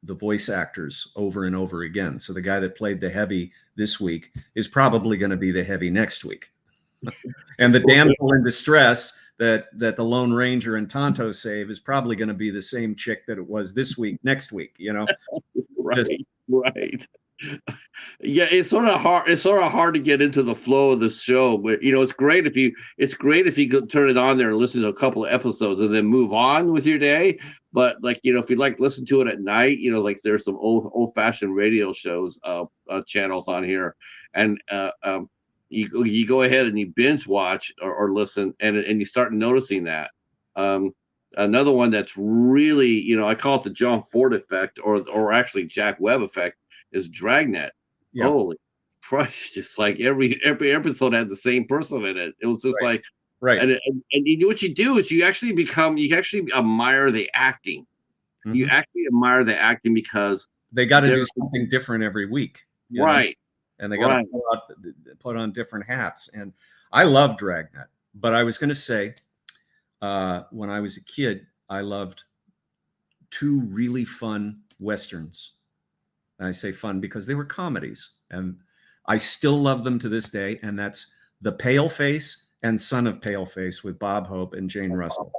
voice actors over and over again. So the guy that played the heavy this week is probably going to be the heavy next week. And the damsel in distress that the Lone Ranger and Tonto save is probably going to be the same chick that it was this week, next week, you know. Right. Right. Yeah, it's sort of hard. It's sort of hard to get into the flow of the show, but you know, it's great if you go turn it on there and listen to a couple of episodes and then move on with your day. But like, you know, if you'd like listen to it at night, you know, like there's some old fashioned radio shows, channels on here, and you go ahead and you binge watch or listen, and you start noticing that. Another one that's really, you know, I call it the John Ford effect, or actually Jack Webb effect, is Dragnet. Yep. Holy Christ! Just like every episode had the same person in it. It was just like, right. And you know what you do is you actually admire the acting. Mm-hmm. You actually admire the acting because they got to do something different every week, right? Know? And they got to put on different hats. And I love Dragnet, but I was going to say, when I was a kid, I loved two really fun Westerns. And I say fun because they were comedies, and I still love them to this day. And that's The Paleface and Son of Paleface with Bob Hope and Jane Russell.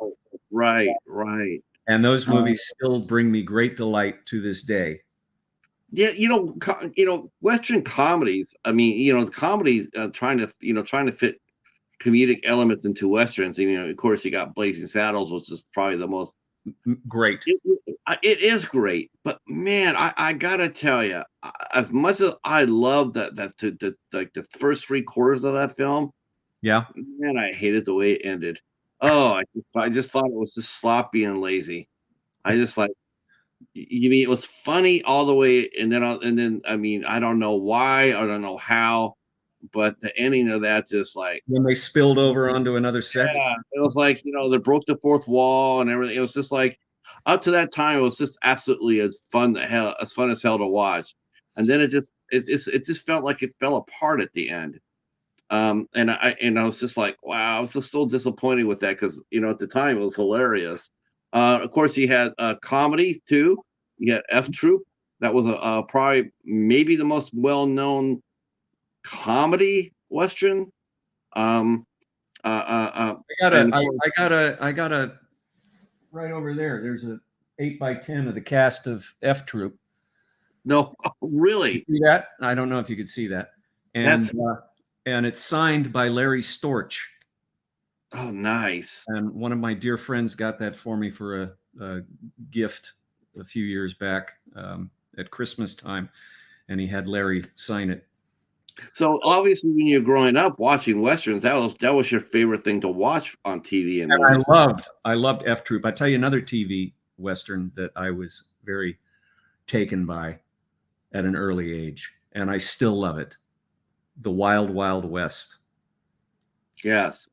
Right, right. And those movies still bring me great delight to this day. Yeah, you know, Western comedies. I mean, you know, the comedies trying to fit comedic elements into Westerns. And, you know, of course, you got Blazing Saddles, which is probably the most great. It is great, but man, I gotta tell you, as much as I love the first 3/4 of that film, yeah, man, I hated the way it ended. Oh, I just thought it was just sloppy and lazy. I just like, you mean it was funny all the way, and then I mean, I don't know why, I don't know how, but the ending of that just like when they spilled over onto another section. Yeah, it was like, you know, they broke the fourth wall and everything. It was just like, up to that time, it was just absolutely as fun as hell to watch. And then it just felt like it fell apart at the end. And I was just like, wow, I was just so disappointed with that because, you know, at the time it was hilarious. Of course, you had comedy too. You had F Troop. That was probably maybe the most well-known comedy Western. I got a right over there. There's a 8x10 of the cast of F Troop. No, really? You see that? I don't know if you could see that. And it's signed by Larry Storch. Oh, nice. And one of my dear friends got that for me for a gift a few years back at Christmas time, and he had Larry sign it. So obviously, when you're growing up watching Westerns, that was your favorite thing to watch on TV. And I loved F Troop. I tell you another TV Western that I was very taken by at an early age, and I still love it. The Wild Wild West. Yes,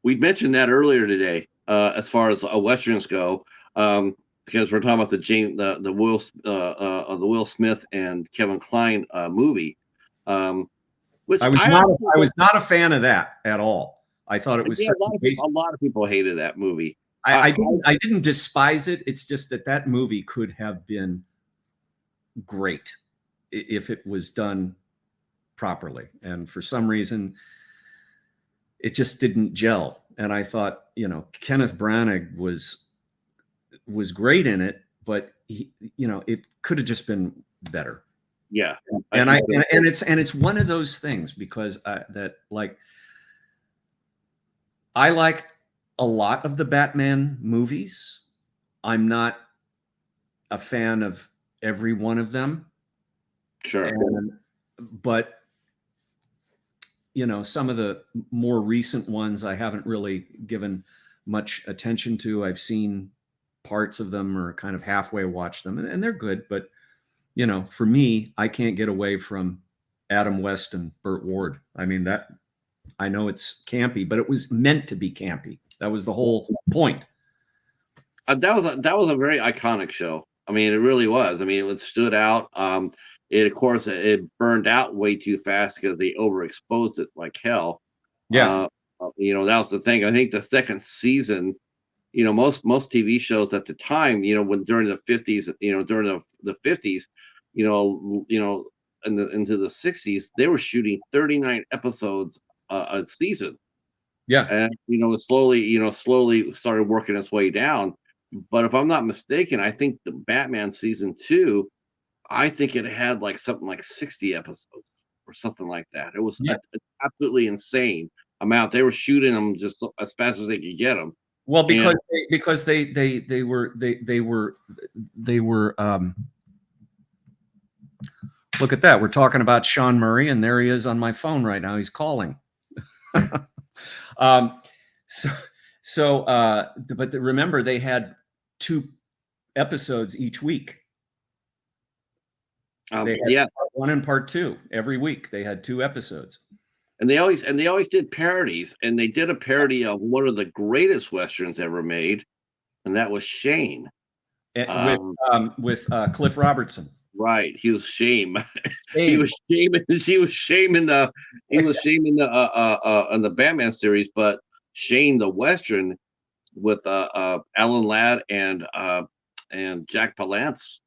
we mentioned that earlier today, as far as Westerns go, because we're talking about the Will Smith and Kevin Kline movie. Which I was not a fan of that at all. I thought it was a lot of people hated that movie. I didn't despise it. It's just that movie could have been great if it was done properly, and for some reason it just didn't gel. And I thought, you know, Kenneth Branagh was great in it, but he, you know, it could have just been better. Yeah, and it's one of those things because that like I like a lot of the Batman movies. I'm not a fan of every one of them. Sure, but you know, some of the more recent ones I haven't really given much attention to. I've seen parts of them or kind of halfway watched them, and they're good, but you know, for me, I can't get away from Adam West and Burt Ward. I mean, that I know it's campy, but it was meant to be campy. That was the whole point. That was a very iconic show. I mean, it really was. I mean, it stood out. Of course, it burned out way too fast because they overexposed it like hell. Yeah. That was the thing. I think the second season, most TV shows at the time, when during the 50s, during the 50s, into the 60s, they were shooting 39 episodes a season. Yeah. And slowly started working its way down. But if I'm not mistaken, I think the Batman season 2, I think it had like something like 60 episodes or something like that. It was Yeah. a absolutely insane amount. They were shooting them just as fast as they could get them. Well, And because they were look at that. We're talking about Sean Murray, and there he is on my phone right now. He's calling. um, but remember, they had 2 episodes each week. They had yeah, part 1 and part 2 every week. They had 2 episodes. and they always did parodies, and they did a parody of one of the greatest westerns ever made, and that was Shane. With Cliff Robertson. Right, he was Shame. He Shame. was shaming. He was shaming the. He was shaming the in the Batman series, but Shane the Western with Alan Ladd and Jack Palance.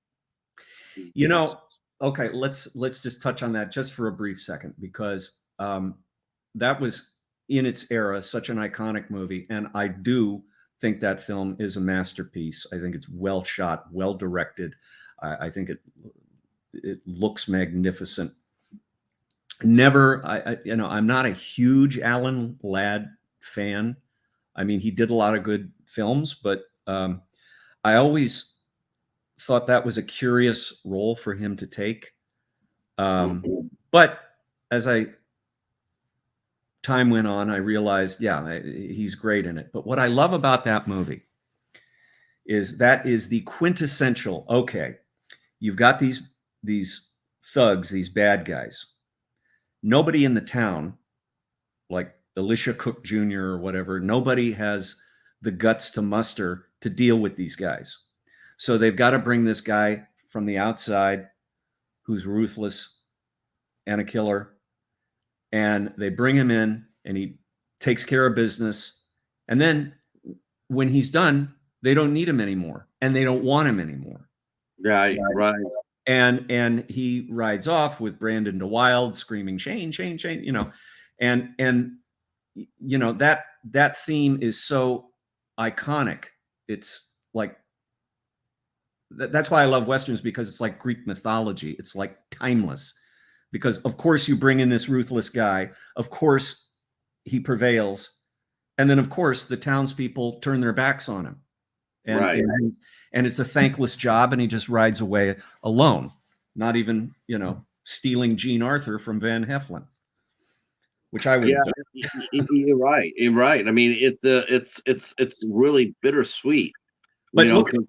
Okay, let's just touch on that just for a brief second, because that was in its era such an iconic movie, and I do think that film is a masterpiece. I think it's well shot, well directed. I think it looks magnificent. I'm not a huge Alan Ladd fan. I mean, he did a lot of good films, but I always thought that was a curious role for him to take. But as time went on, I realized, yeah, he's great in it. But what I love about that movie is that is the quintessential, okay, you've got these thugs, these bad guys. Nobody in the town, like Elisha Cook Jr. or whatever, nobody has the guts to muster to deal with these guys. So they've got to bring this guy from the outside who's ruthless and a killer. And they bring him in, and he takes care of business. And then when he's done, they don't need him anymore, and they don't want him anymore. Right. And he rides off with Brandon DeWild screaming, Shane, Shane, Shane, and that theme is so iconic. It's like, that's why I love Westerns, because it's like Greek mythology. It's like timeless, because of course you bring in this ruthless guy. Of course he prevails. And then of course the townspeople turn their backs on him. And it's a thankless job, and he just rides away alone, not even, stealing Jean Arthur from Van Heflin, which I would. Yeah, you're right. You're right. I mean, it's really bittersweet. But look at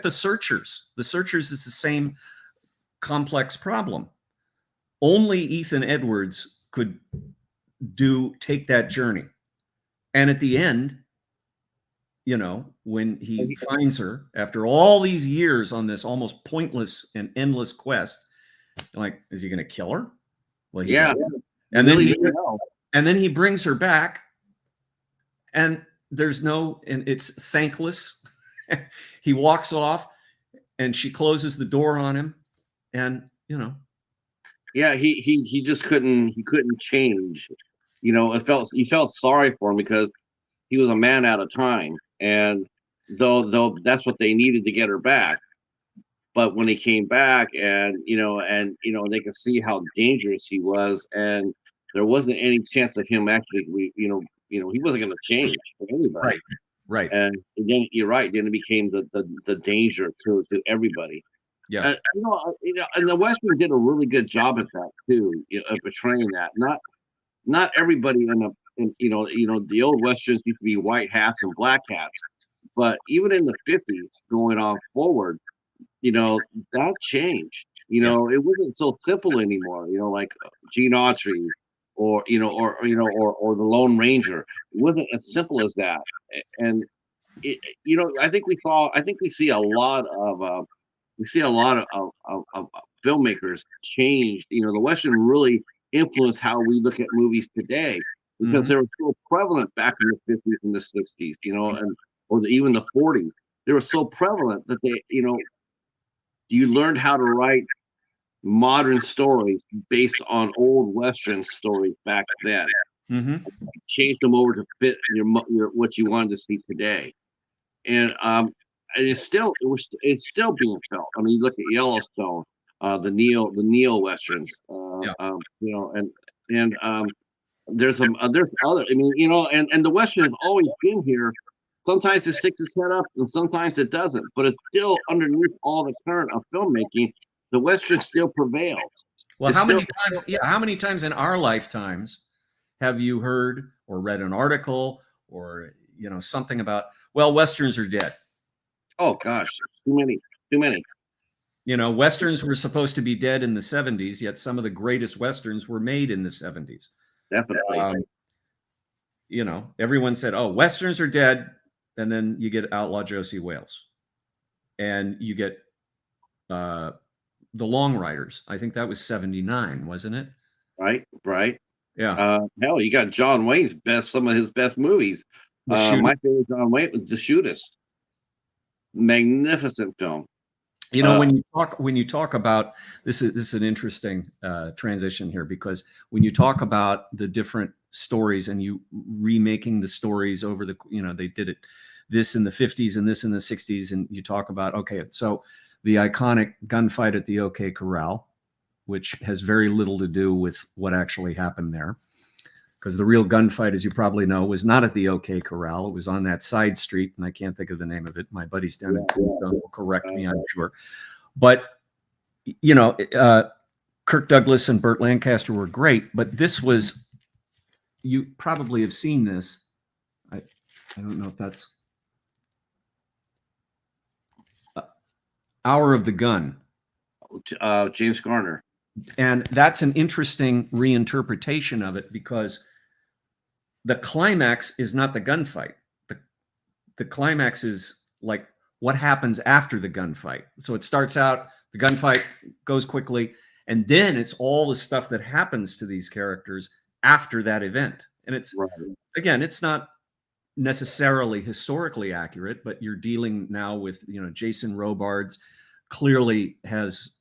the Searchers. The Searchers is the same complex problem. Only Ethan Edwards could take that journey, and at the end, when he finds her after all these years on this almost pointless and endless quest, like, is he going to kill her? Well, yeah. And then he brings her back, and it's thankless. He walks off, and she closes the door on him, and yeah, he just couldn't change. You felt sorry for him, because he was a man out of time, and though that's what they needed to get her back. But when he came back, and they could see how dangerous he was, and there wasn't any chance of him actually, he wasn't going to change for anybody. Right. And then you're right. Then it became the danger to everybody. Yeah. And the Western did a really good job at that too, of portraying that. Not everybody the old Westerns used to be white hats and black hats, but even in the 50s going on forward, that changed. It wasn't so simple anymore. Like Gene Autry, or the Lone Ranger. It wasn't as simple as that. And I think we see a lot of filmmakers change. The Western really influence how we look at movies today, because they were so prevalent back in the 50s and the 60s, and even the 40s. They were so prevalent that you learned how to write modern stories based on old Western stories back then. Change them over to fit your what you wanted to see today, and it's still being felt. I mean, you look at Yellowstone, the neo westerns, and there's other. I mean, and the Western has always been here. Sometimes it sticks its head up, and sometimes it doesn't. But it's still underneath all the current of filmmaking. The Western still prevails. Well, how many times? Yeah, how many times in our lifetimes have you heard or read an article or something about, well, Westerns are dead? Oh gosh, too many. Westerns were supposed to be dead in the 70s, yet some of the greatest Westerns were made in the 70s. Definitely. Everyone said, oh, Westerns are dead. And then you get Outlaw Josie Wales. And you get The Long Riders. I think that was 79, wasn't it? Right. Yeah. Hell, you got John Wayne's some of his best movies. My favorite John Wayne was The Shootist. Magnificent film. When you talk about this is an interesting transition here, because when you talk about the different stories and you remaking the stories over they did this in the 50s and this in the 60s, and you talk about, okay, so the iconic gunfight at the OK Corral, which has very little to do with what actually happened there, because the real gunfight, as you probably know, was not at the OK Corral. It was on that side street, and I can't think of the name of it. My buddies down in Tombstone will correct me, I'm sure. But, Kirk Douglas and Burt Lancaster were great, but this was, you probably have seen this. I don't know if that's Hour of the Gun. James Garner. And that's an interesting reinterpretation of it, because the climax is not the gunfight. The climax is like what happens after the gunfight. So it starts out, the gunfight goes quickly, and then it's all the stuff that happens to these characters after that event. And it's, again, it's not necessarily historically accurate, but you're dealing now with, Jason Robards clearly has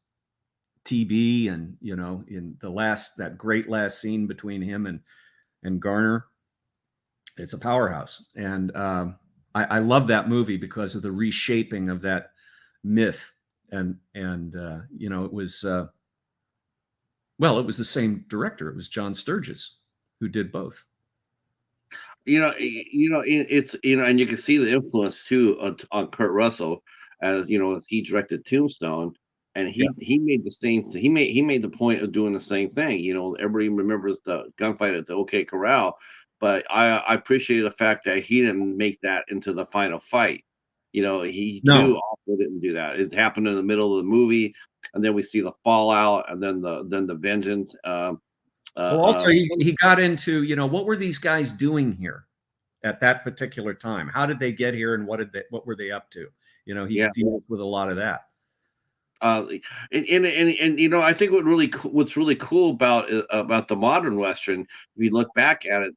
TB, and, in that great last scene between him and Garner, it's a powerhouse. And I love that movie because of the reshaping of that myth. And it was, it was the same director. It was John Sturges who did both. It's and you can see the influence too on Kurt Russell, as he directed Tombstone, and he made the same. He made the point of doing the same thing. Everybody remembers the gunfight at the OK Corral, but I appreciate the fact that he didn't make that into the final fight. Too also didn't do that. It happened in the middle of the movie, and then we see the fallout, and then the vengeance. Also, he got into, what were these guys doing here at that particular time? How did they get here, and what were they up to? He deals with a lot of that. And I think what's really cool about the modern Western, if you look back at it,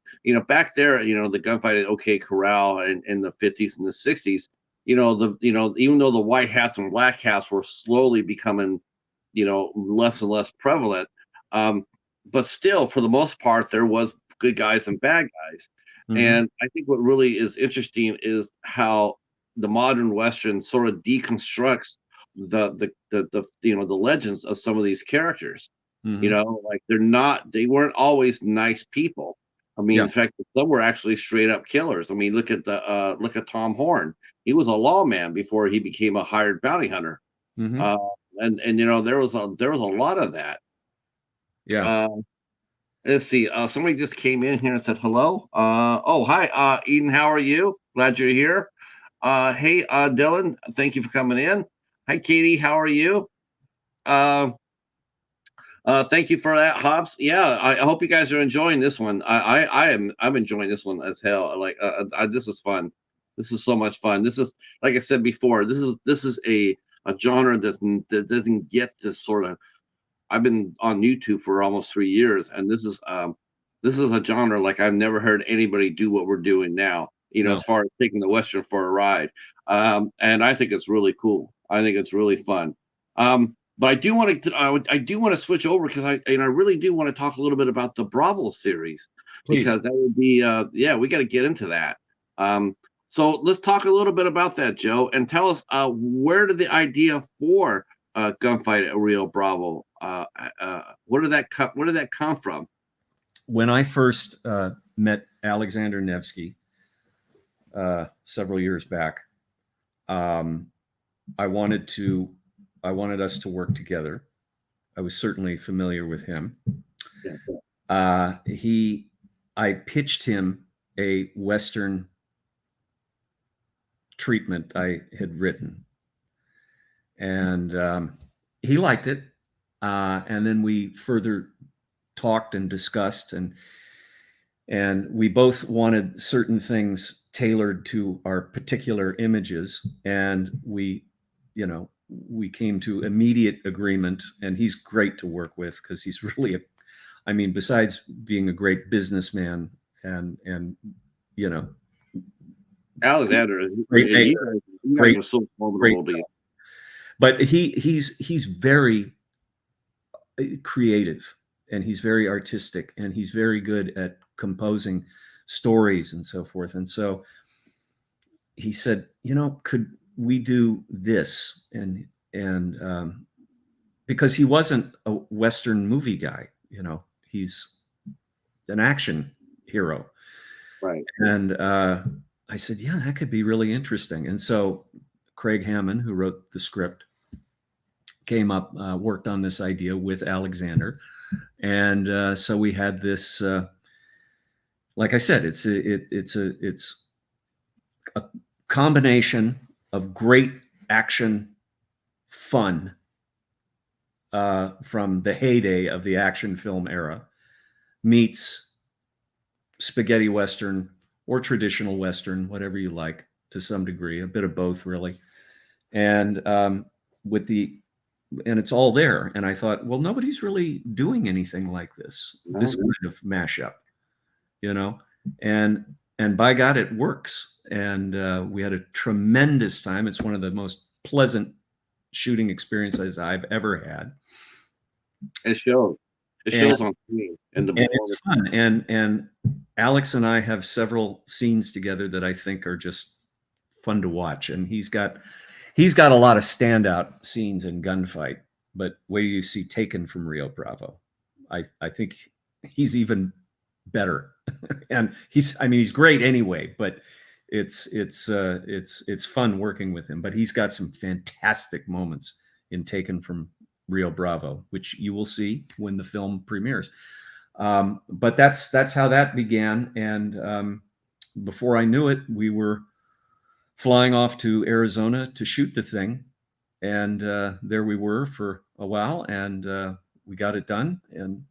back there, the gunfight at OK Corral in the 50s and the 60s, even though the white hats and black hats were slowly becoming, less and less prevalent, but still, for the most part, there was good guys and bad guys. And I think what really is interesting is how the modern Western sort of deconstructs the legends of some of these characters. Like they weren't always nice people. I mean, in fact, some were actually straight up killers. I mean, look at Tom Horn. He was a lawman before he became a hired bounty hunter. And there was a lot of that. Let's see. Somebody just came in here and said hello. Hi, Eden. How are you? Glad you're here. Hey, Dylan. Thank you for coming in. Hi, Katie. How are you? Thank you for that, Hobbs. Yeah, I hope you guys are enjoying this one. I'm enjoying this one as hell. Like, this is fun. This is so much fun. This is, like I said before, this is a genre that doesn't get this sort of I've been on YouTube for almost 3 years, and this is a genre like I've never heard anybody do what we're doing now. No, As far as taking the Western for a ride, and I think it's really cool. I think it's really fun. But I do want to switch over because I really do want to talk a little bit about the Bravo series please. because that would be yeah, we got to get into that. Um, so let's talk a little bit about that, Joe, and tell us where did the idea for Gunfight at Rio Bravo? Where did that come from? When I first met Alexander Nevsky several years back, um, I wanted us to work together. I was certainly familiar with him. I pitched him a Western treatment I had written, and he liked it. And then we further talked and discussed, and we both wanted certain things tailored to our particular images, and we came to immediate agreement. And he's great to work with because he's really besides being a great businessman and Alexander, great you guys are so formidable together. But he's very creative, and he's very artistic, and he's very good at composing stories and so forth. And so he said, could we do this? And because he wasn't a Western movie guy, he's an action hero. Right. And I said, yeah, that could be really interesting. And so Craig Hammond, who wrote the script, came up, worked on this idea with Alexander. And so we had this, like I said, it's a combination of great action fun from the heyday of the action film era meets spaghetti Western or traditional Western, whatever you like, to some degree, a bit of both, really. And and it's all there. And I thought, well, nobody's really doing anything like this kind of mashup, and by God, it works. And we had a tremendous time. It's one of the most pleasant shooting experiences I've ever had. It shows. It shows on screen, and it's fun. And Alex and I have several scenes together that I think are just fun to watch. And he's got a lot of standout scenes in Gunfight. But wait till you see Taken from Rio Bravo. I think he's even better. And he's great anyway. But it's fun working with him. But he's got some fantastic moments in Taken from Rio Bravo, which you will see when the film premieres. But that's how that began. And before I knew it, we were flying off to Arizona to shoot the thing. And there we were for a while, and we got it done. And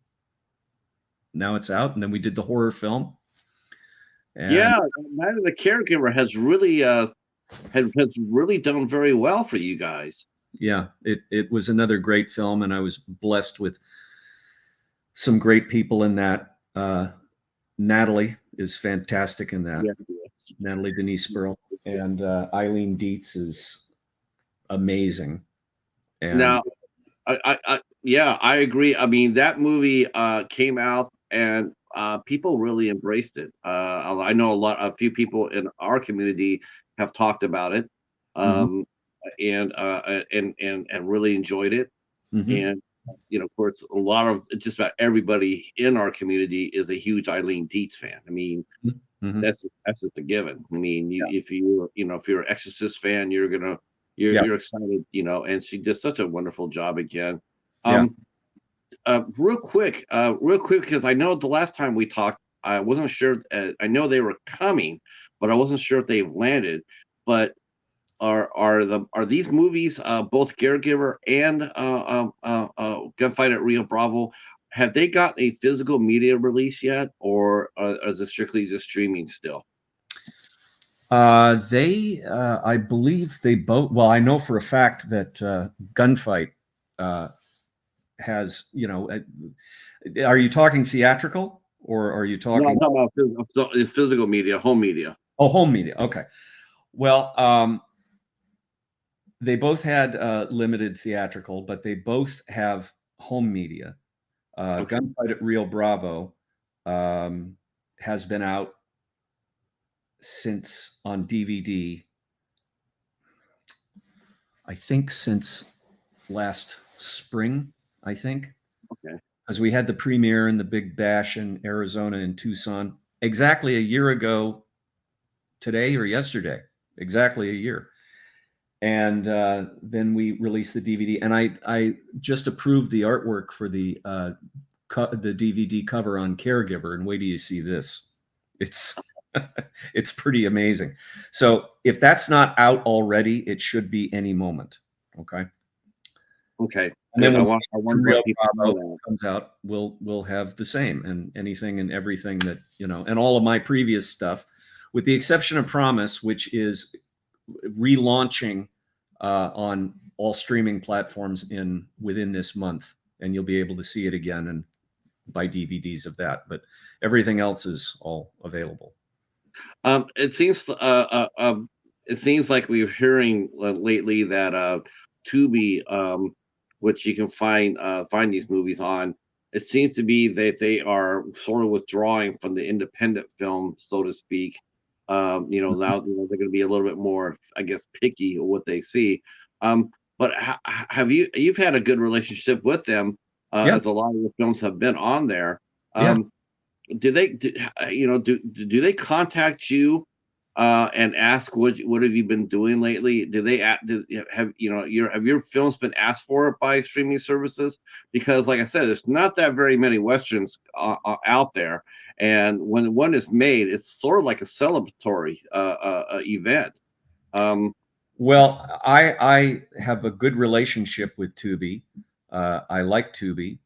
now it's out. And then we did the horror film. And yeah, Night of the Caregiver has really done very well for you guys. Yeah, it was another great film, and I was blessed with some great people in that. Natalie is fantastic in that. Yes. Natalie Denise Sperl, and Eileen Dietz is amazing. And now, I agree. I mean, that movie came out, and people really embraced it. I know a few people in our community have talked about it. And really enjoyed it. And of course, just about everybody in our community is a huge Eileen Dietz fan. I mean, that's just a given. I mean, if you're an Exorcist fan, you're excited, and she did such a wonderful job again. Real quick, because I know the last time we talked, I wasn't sure. I know they were coming, but I wasn't sure if they've landed. But are these movies, both Caregiver and Gunfight at Rio Bravo, have they got a physical media release yet, or is it strictly just streaming still? I believe they both. Well, I know for a fact that Gunfight has, are you talking theatrical or are you No, I'm talking? talking about physical media, home media. Oh, home media. Okay. Well, they both had limited theatrical, but they both have home media. Okay. Gunfight at Rio Bravo has been out since on DVD, I think since last spring, I think. Okay. Because we had the premiere and the big bash in Arizona and Tucson exactly a year ago today or yesterday, exactly a year. And then we released the DVD, and I just approved the artwork for the DVD cover on Caregiver, and wait till you see this. It's it's pretty amazing. So if that's not out already, it should be any moment. Okay. Okay. And then Good. when I want From to Rio let people know Bravo that. comes out, we'll have the same, and anything and everything that, and all of my previous stuff, with the exception of Promise, which is relaunching on all streaming platforms within this month, and you'll be able to see it again and buy DVDs of that. But everything else is all available. Um, it seems uh, uh, um, it seems like we're hearing lately that Tubi, which you can find these movies on, it seems to be that they are sort of withdrawing from the independent film, so to speak. Now they're going to be a little bit more, I guess, picky of what they see. Um, but have you've had a good relationship with them, Yeah, as a lot of the films have been on there. yeah. Um, do they contact you and ask what have you been doing lately? Have your films been asked for by streaming services? Because like I said, there's not that very many westerns out there, and when one is made, it's sort of like a celebratory event. Um, Well, I have a good relationship with Tubi. I like Tubi,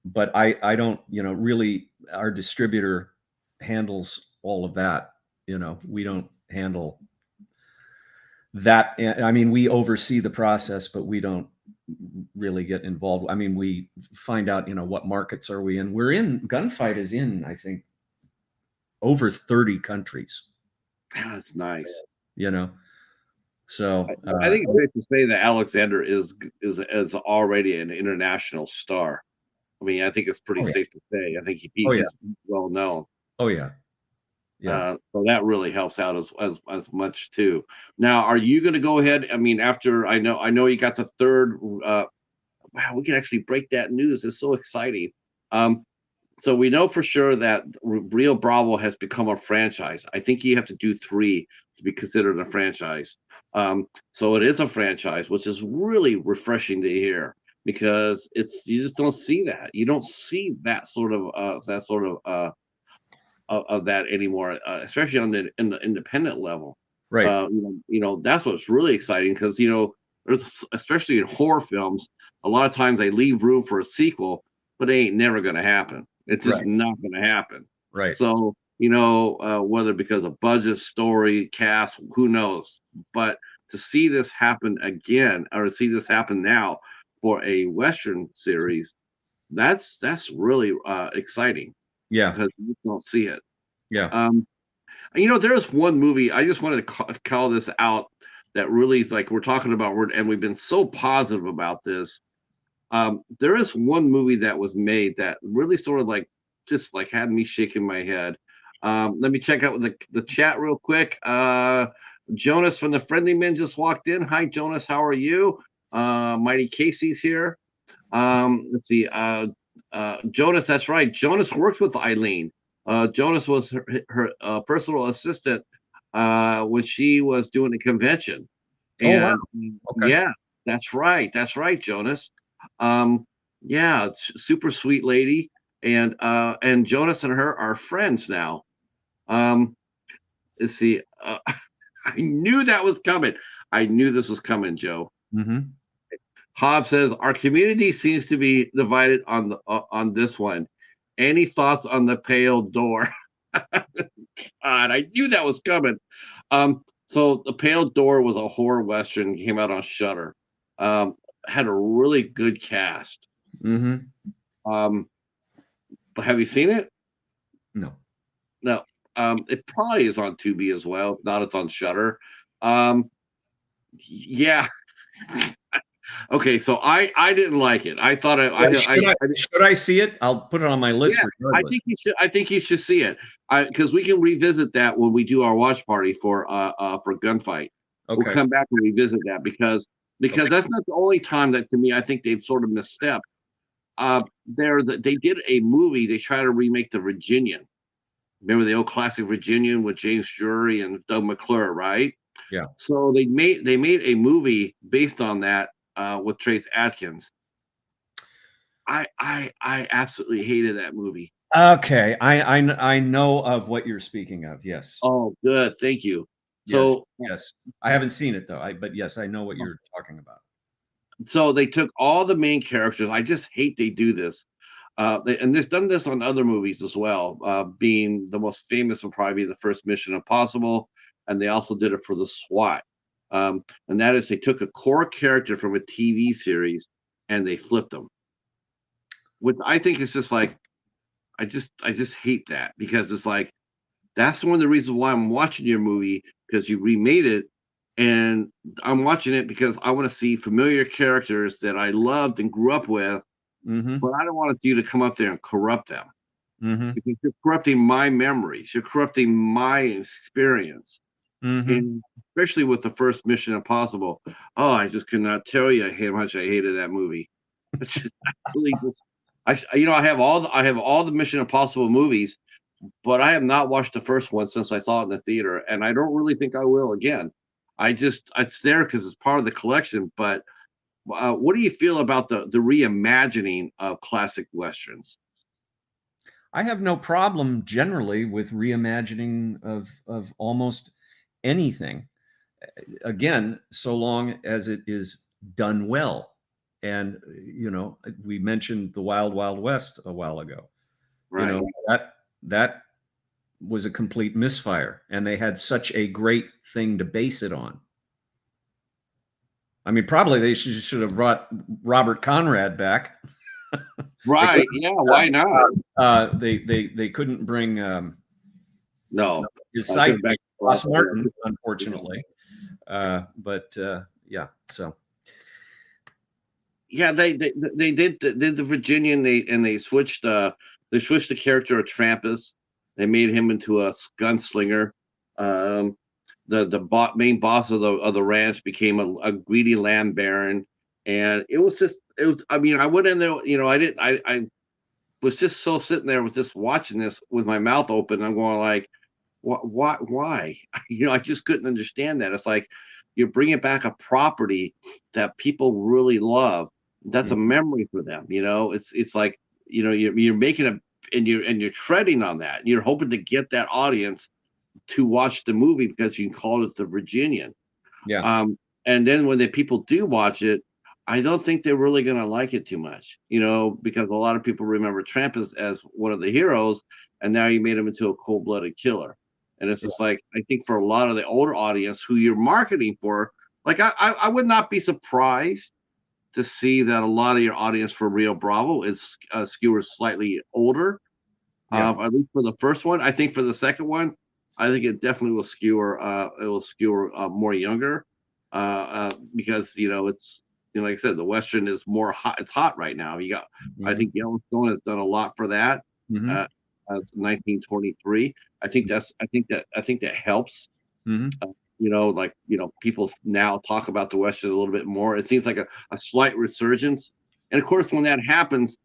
but I don't, really. Our distributor handles all of that. We don't handle that. I mean, we oversee the process, but we don't really get involved. I mean, we find out, what markets are we in. Gunfight is in, I think, over 30 countries. that's nice. You know, so I think it's safe to say that Alexander is already an international star. I mean, I think it's pretty oh yeah, safe to say. I think oh yeah, he's well known. oh yeah, yeah. So that really helps out as much too. Now, are you going to go ahead? I mean, after I know you got the third. Wow, we can actually break that news. It's so exciting. Um, so we know for sure that Rio Bravo has become a franchise. I think you have to do three to be considered a franchise. So it is a franchise, which is really refreshing to hear because you just don't see that. You don't see that sort of that anymore, especially on in the independent level. Right, That's what's really exciting because especially in horror films, a lot of times they leave room for a sequel, but it ain't never going to happen. It's just right, not going to happen. right. So whether because of budget, story, cast, who knows? But to see this happen again, or to see this happen now for a Western series, that's really exciting Yeah, because you don't see it. yeah. Um, there's one movie I just wanted to call this out that really like we're talking about, and we've been so positive about this. There is one movie that was made that really sort of like just like had me shaking my head. Let me check out the chat real quick. Jonas from the Friendly Men just walked in. Hi, Jonas. How are you? Mighty Casey's here. Let's see. Jonas, that's right. Jonas worked with Eileen. Jonas was her personal assistant when she was doing the convention. Oh wow. And Okay. yeah, that's right. That's right, Jonas. Um, yeah, super sweet lady. And Jonas and her are friends now. Um, let's see. I knew that was coming. I knew this was coming, Joe. Mm-hmm. Hobbs says our community seems to be divided on this one. Any thoughts on the pale door? God, I knew that was coming. So the Pale Door was a horror western, came out on Shudder. had a really good cast. Mm-hmm. Um, but have you seen it? No. No. It probably is on Tubi as well. If not, it's on Shutter. Um, yeah. Okay, so I didn't like it. I thought Should I see it? I'll put it on my list yeah, I regardless. think you should. I think you should see it. Because we can revisit that when we do our watch party for Gunfight. We'll Okay. come back and revisit that because Okay. that's not the only time that to me I think they've sort of misstepped. They did a movie. They tried to remake the Virginian. Remember the old classic Virginian with James Jury and Doug McClure, right? Yeah. So they made a movie based on that with Trace Adkins. I absolutely hated that movie. Okay. I know of what you're speaking of. Yes. Oh, good. Thank you. Yes. So Yes. I haven't seen it though. But yes, I know what you're talking about. so they took all the main characters. I just hate they do this. And they've done this on other movies as well. Being the most famous would probably be the first Mission Impossible, and they also did it for the SWAT. And that is they took a core character from a TV series and they flipped them. Which I think is just like I just hate that because it's like that's one of the reasons why I'm watching your movie because you remade it, and I'm watching it because I want to see familiar characters that I loved and grew up with, Mm-hmm. but I don't want you to come up there and corrupt them Mm-hmm. because you're corrupting my memories, you're corrupting my experience, Mm-hmm. and especially with the first Mission Impossible. Oh, I just cannot tell you how much I hated that movie. It's just absolutely just. I have all the Mission Impossible movies, but I have not watched the first one since I saw it in the theater, and I don't really think I will again. It's there because it's part of the collection. But what do you feel about the reimagining of classic westerns? I have no problem generally with reimagining of almost anything. Again, so long as it is done well. And we mentioned the Wild Wild West a while ago. You Right. know, that was a complete misfire, and they had such a great thing to base it on. I mean, probably they should have brought Robert Conrad back. Right. Yeah. Why not? They couldn't bring No. his Get sidekick, back. Ross Martin, unfortunately. But yeah, so Yeah, they did the Virginian. They switched the character of Trampus. They made him into a gunslinger. Um, main boss of the ranch became a greedy land baron, and it was. I mean, I went in there. I was just so sitting there with just watching this with my mouth open. I'm going like, why? I just couldn't understand that. It's like you're bringing back a property that people really love. That's a memory for them. It's like you're making a and you're treading on that. You're hoping to get that audience to watch the movie because you called it the Virginian. yeah. And then when the people do watch it, I don't think they're really going to like it too much, because a lot of people remember Tramp as one of the heroes, and now you made him into a cold-blooded killer. And it's just like I think for a lot of the older audience who you're marketing for, like I would not be surprised to see that a lot of your audience for Rio Bravo is skewed slightly older. Yeah. At least for the first one. I think for the second one, I think it definitely will skewer. It will skewer more younger, because it's like I said, the Western is more hot. It's hot right now. I think Yellowstone has done a lot for that. Mm-hmm. As 1923, I think that helps. Mm-hmm. People now talk about the Western a little bit more. It seems like a slight resurgence, and of course, when that happens,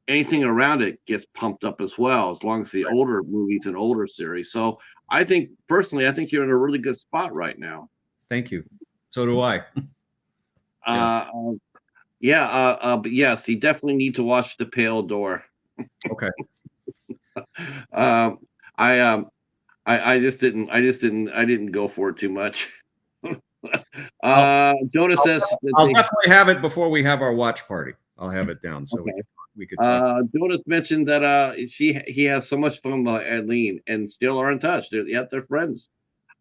anything around it gets pumped up as well, as long as the older movies and older series. So personally, I think you're in a really good spot right now. Thank you. So do I. Yeah. But yes, you definitely need to watch The Pale Door. Okay. I didn't go for it too much. Jonas says I'll definitely have it before we have our watch party. I'll have it down so okay. we could talk. Jonas mentioned that he has so much fun with Eileen and still are in touch. They're friends.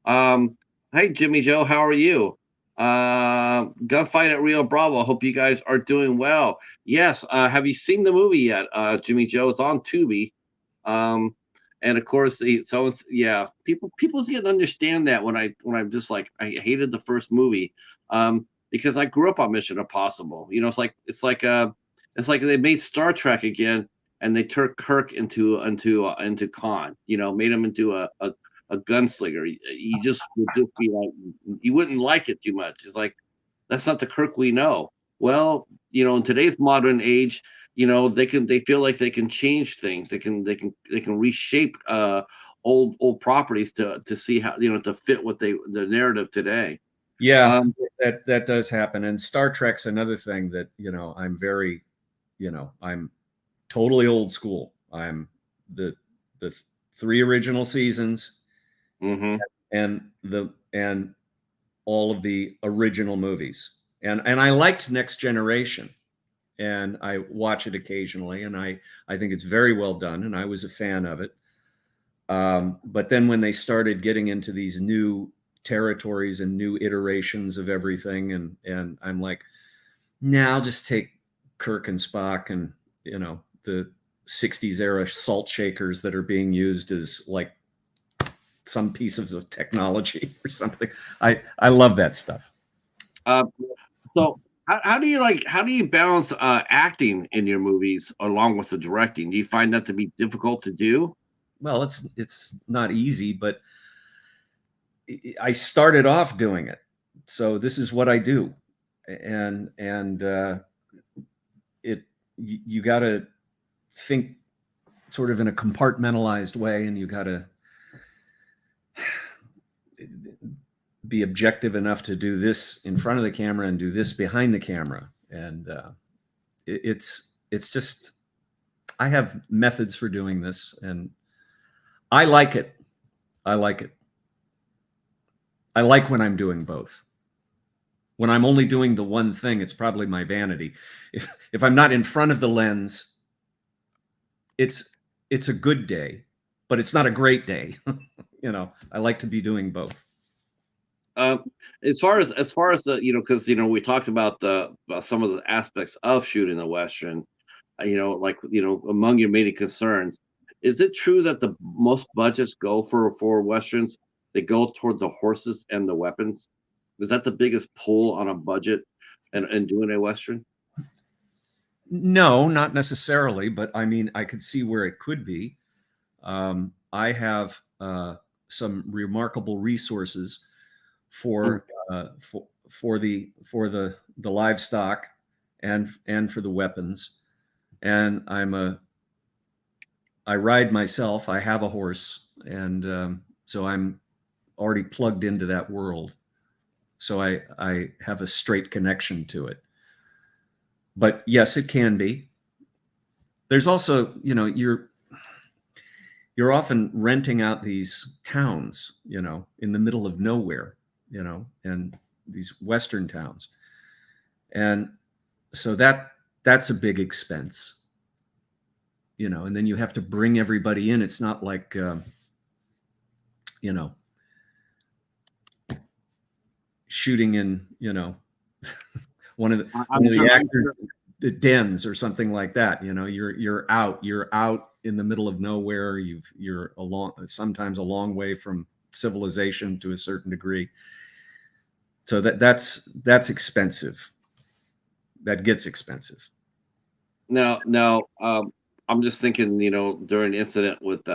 Hey Jimmy Joe, how are you? Gunfight at Rio Bravo. I hope you guys are doing well. Yes. Have you seen the movie yet, Jimmy Joe? It's on Tubi. Um, and of course, yeah, people didn't understand that when I'm just like I hated the first movie, because I grew up on Mission Impossible. You know, it's like they made Star Trek again, and they turned Kirk into Khan. You know, made him into a gunslinger. You just would just be like, you wouldn't like it too much. It's like that's not the Kirk we know. Well, you know, in today's modern age, you know, they feel like they can change things. They can reshape old properties to see how, you know, to fit what the narrative today. Yeah, Um, that does happen. And Star Trek's another thing that, you know, I'm very, you know, I'm totally old school. I'm the three original seasons mhm. and all of the original movies. And I liked Next Generation, and I watch it occasionally, and I think it's very well done, and I was a fan of it. But then when they started getting into these new territories and new iterations of everything, and I'm like, nah, I'll just take Kirk and Spock and, you know, the 60s era salt shakers that are being used as like some pieces of technology or something. I love that stuff. Uh, so how do you balance acting in your movies along with the directing? Do you find that to be difficult to do? Well, it's not easy, but I started off doing it, so this is what I do, and it you got to think sort of in a compartmentalized way, and you got to be objective enough to do this in front of the camera and do this behind the camera, and it's just I have methods for doing this, and I like it. I like it. I like when I'm doing both. When I'm only doing the one thing, it's probably my vanity. If I'm not in front of the lens, it's it's a good day, but it's not a great day. You know, I like to be doing both. Um, as far as the, you know, because you know we talked about the some of the aspects of shooting a western. You know, like, you know, among your many concerns, is it true that the most budgets go for westerns? They go toward the horses and the weapons. Is that the biggest pull on a budget and doing a western? No, not necessarily, but I mean, I could see where it could be. I have some remarkable resources Mm. for the livestock and for the weapons. And I ride myself. I have a horse, and so I'm already plugged into that world. So I have a straight connection to it. But yes, it can be. There's also, you know, you're often renting out these towns, you know, in the middle of nowhere, you know, and these western towns. And so that's a big expense, you know, and then you have to bring everybody in. It's not like you know, shooting in, you know, one I'm of the sure. actors dens or something like that. You know, you're out in the middle of nowhere. You're sometimes a long way from civilization to a certain degree. So that's expensive. That gets expensive. Now, I'm just thinking, you know, during the incident with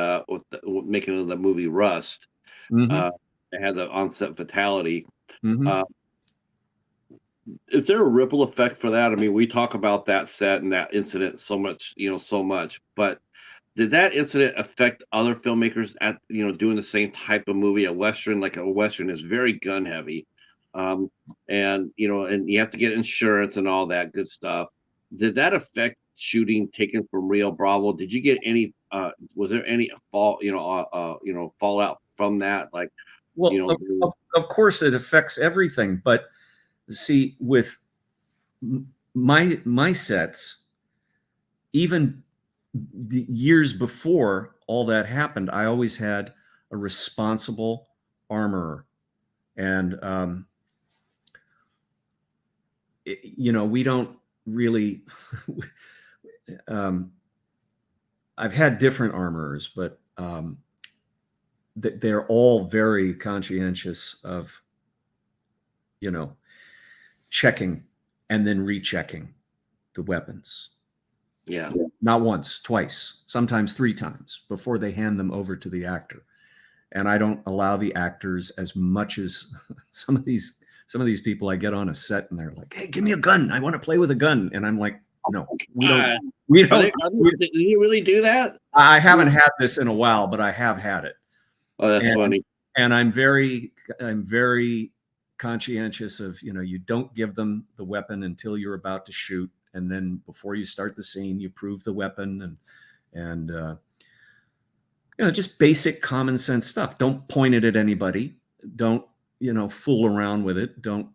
making of the movie Rust, Hmm. uh, they had the onset fatality. Hmm. Uh, Is there a ripple effect for that? I mean, we talk about that set and that incident so much, you know, so much, but did that incident affect other filmmakers at, you know, doing the same type of movie? A Western, like a Western is very gun heavy. Um, and, you know, and you have to get insurance and all that good stuff. Did that affect shooting taken from Rio Bravo? Did you get any, was there any you know, fallout from that? Like, you Well, know, of course, it affects everything. But see, with my sets, even the years before all that happened, I always had a responsible armorer, and you know, we don't really. I've had different armorers, but they're all very conscientious of, you know, checking and then rechecking the weapons. Yeah. Not once, twice, sometimes 3 times before they hand them over to the actor. And I don't allow the actors as much as some of these people I get on a set and they're like, "Hey, give me a gun. I want to play with a gun." And I'm like, "No, we don't." Do you really do that? I haven't had this in a while, but I have had it. Oh, that's funny. And I'm very conscientious of, you know, you don't give them the weapon until you're about to shoot, and then before you start the scene, you prove the weapon and you know, just basic common sense stuff. Don't point it at anybody. Don't, you know, fool around with it. Don't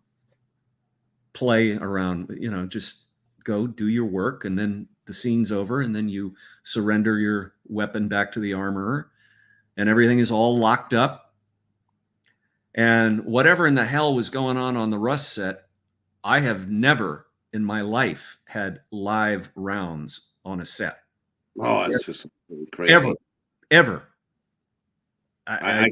play around. You know, just go do your work, and then the scene's over, and then you surrender your weapon back to the armorer, and everything is all locked up. And whatever in the hell was going on the Rust set, I have never in my life had live rounds on a set. Oh, that's just crazy. Ever. I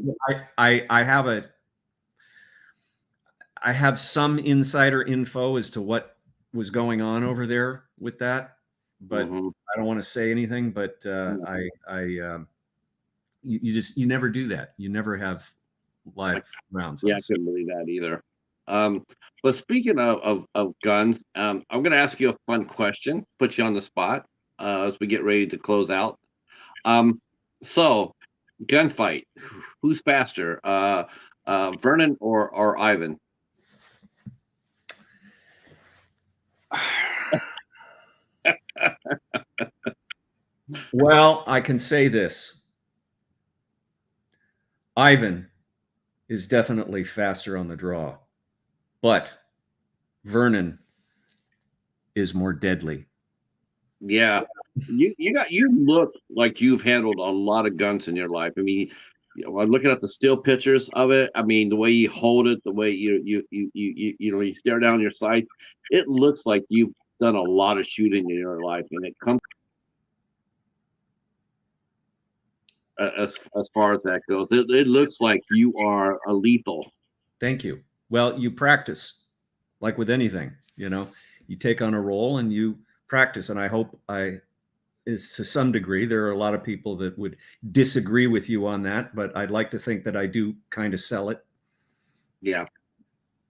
have some insider info as to what was going on over there with that, but I don't want to say anything. But you never do that. You never have live rounds. Yeah, I couldn't believe that either. But speaking of guns, I'm going to ask you a fun question, put you on the spot as we get ready to close out. So, gunfight, who's faster, Vernon or Ivan? Well, I can say this. Ivan is definitely faster on the draw, but Vernon is more deadly. Yeah, you look like you've handled a lot of guns in your life. I mean, you know, I'm looking at the still pictures of it. I mean, the way you hold it, the way you know, you stare down your sights. It looks like you've done a lot of shooting in your life, and it comes as far as that goes. It looks like you are a lethal. Thank you. Well, you practice, like with anything. You know, you take on a role and you practice, and I hope is to some degree. There are a lot of people that would disagree with you on that, but I'd like to think that I do kind of sell it. Yeah,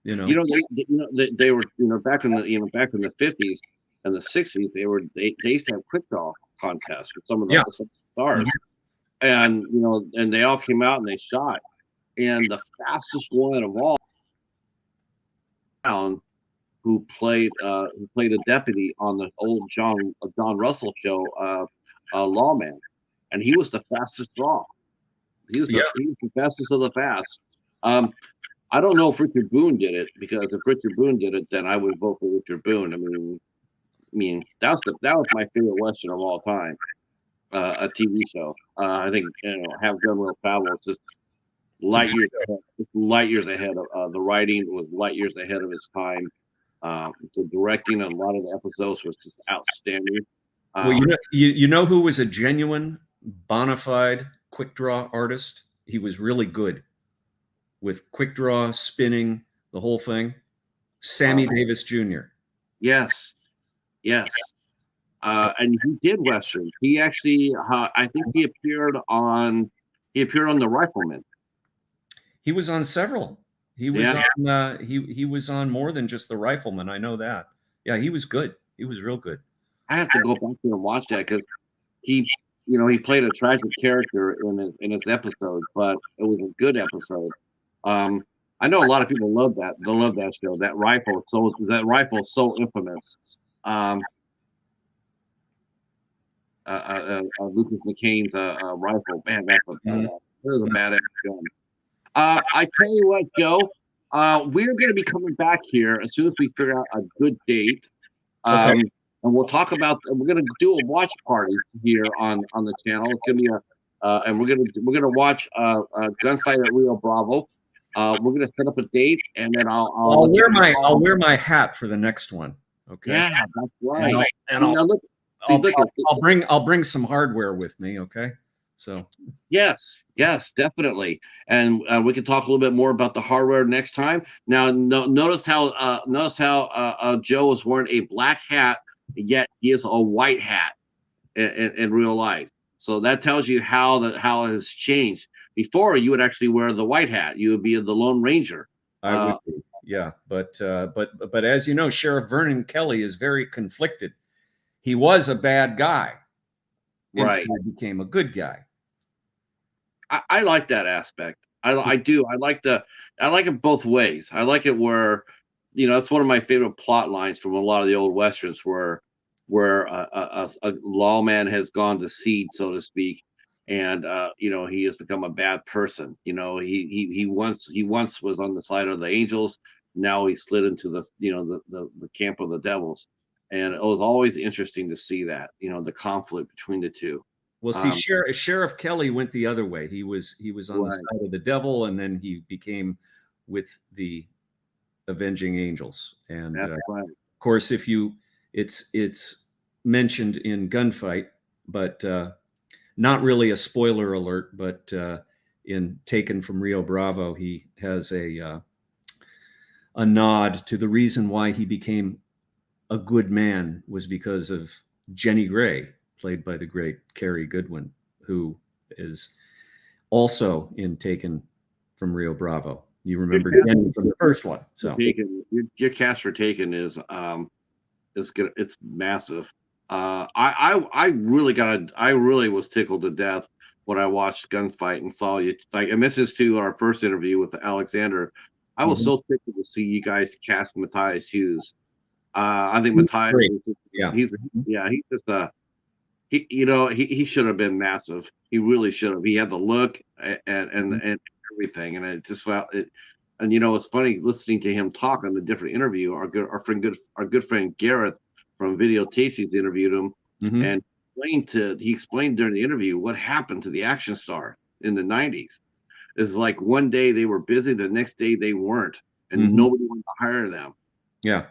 you know, they were, you know, back in the 50s and the 60s, they used to have quick draw contests with some of the stars, and you know, and they all came out and they shot, and the fastest one of all, who played a deputy on the old John Russell show, Lawman, and he was the fastest draw. He was the fastest of the fast. I don't know if Richard Boone did it, because if Richard Boone did it, then I would vote for Richard Boone. I mean that was my favorite Western of all time, a TV show. I think, you know, Have Gun Will Travel is just light years ahead of the writing was light years ahead of its time. The directing on a lot of the episodes was just outstanding. Well, you know who was a genuine, bona fide quick draw artist? He was really good with quick draw, spinning, the whole thing. Sammy Davis Jr. Yes. And he did westerns. He actually, I think he appeared on The Rifleman. He was on several. He was on he was on more than just The Rifleman. I know that. Yeah, he was good. He was real good. I have to go back there and watch that, because he played a tragic character in his episode, but it was a good episode. I know a lot of people love that. They love that show. That rifle is so infamous. Lucas McCain's rifle. Man, that was a badass gun. I tell you what, Joe, we're going to be coming back here as soon as we figure out a good date. Okay. And we'll talk about. We're going to do a watch party here on the channel. It's going to be and we're going to watch Gunfight at Rio Bravo. We're gonna set up a date, and then I'll give wear you a call. my hat for the next one. Okay. Yeah, that's right. And Now look, see, I'll, look, I'll bring some hardware with me. Okay. So yes, yes, definitely. And we can talk a little bit more about the hardware next time. Now, notice how Joe is wearing a black hat, yet he has a white hat in real life. So that tells you how it has changed. Before, you would actually wear the white hat. You would be the Lone Ranger. I would be, yeah. But as you know, Sheriff Vernon Kelly is very conflicted. He was a bad guy until Right. he became a good guy. I like that aspect. I do. I like it both ways. I like it where, that's one of my favorite plot lines from a lot of the old westerns where a lawman has gone to seed, so to speak, and he has become a bad person. He once was on the side of the angels. Now he slid into the camp of the devils, and it was always interesting to see that the conflict between the two. Well, see, Sheriff Kelly went the other way. He was on the Right. side of the devil, and then he became with the avenging angels. And That's right. of course, it's mentioned in Gunfight, but not really a spoiler alert. But in Taken from Rio Bravo, he has a nod to the reason why he became a good man was because of Jenny Gray, played by the great Carrie Goodwin, who is also in Taken from Rio Bravo. You remember Jenny from the first one. So your cast for Taken is good. It's massive. I really was tickled to death when I watched Gunfight and saw you. Like, and this is to our first interview with Alexander. I was so tickled to see you guys cast Matthias Hughes. I think Matthias, he's just he should have been massive. He really should have. He had the look and everything, and it just felt it. And it's funny listening to him talk on a different interview. Our good friend Gareth from Video Tastings interviewed him, and he explained during the interview what happened to the action star in the '90s. It's like one day they were busy, the next day they weren't, and nobody wanted to hire them. Yeah.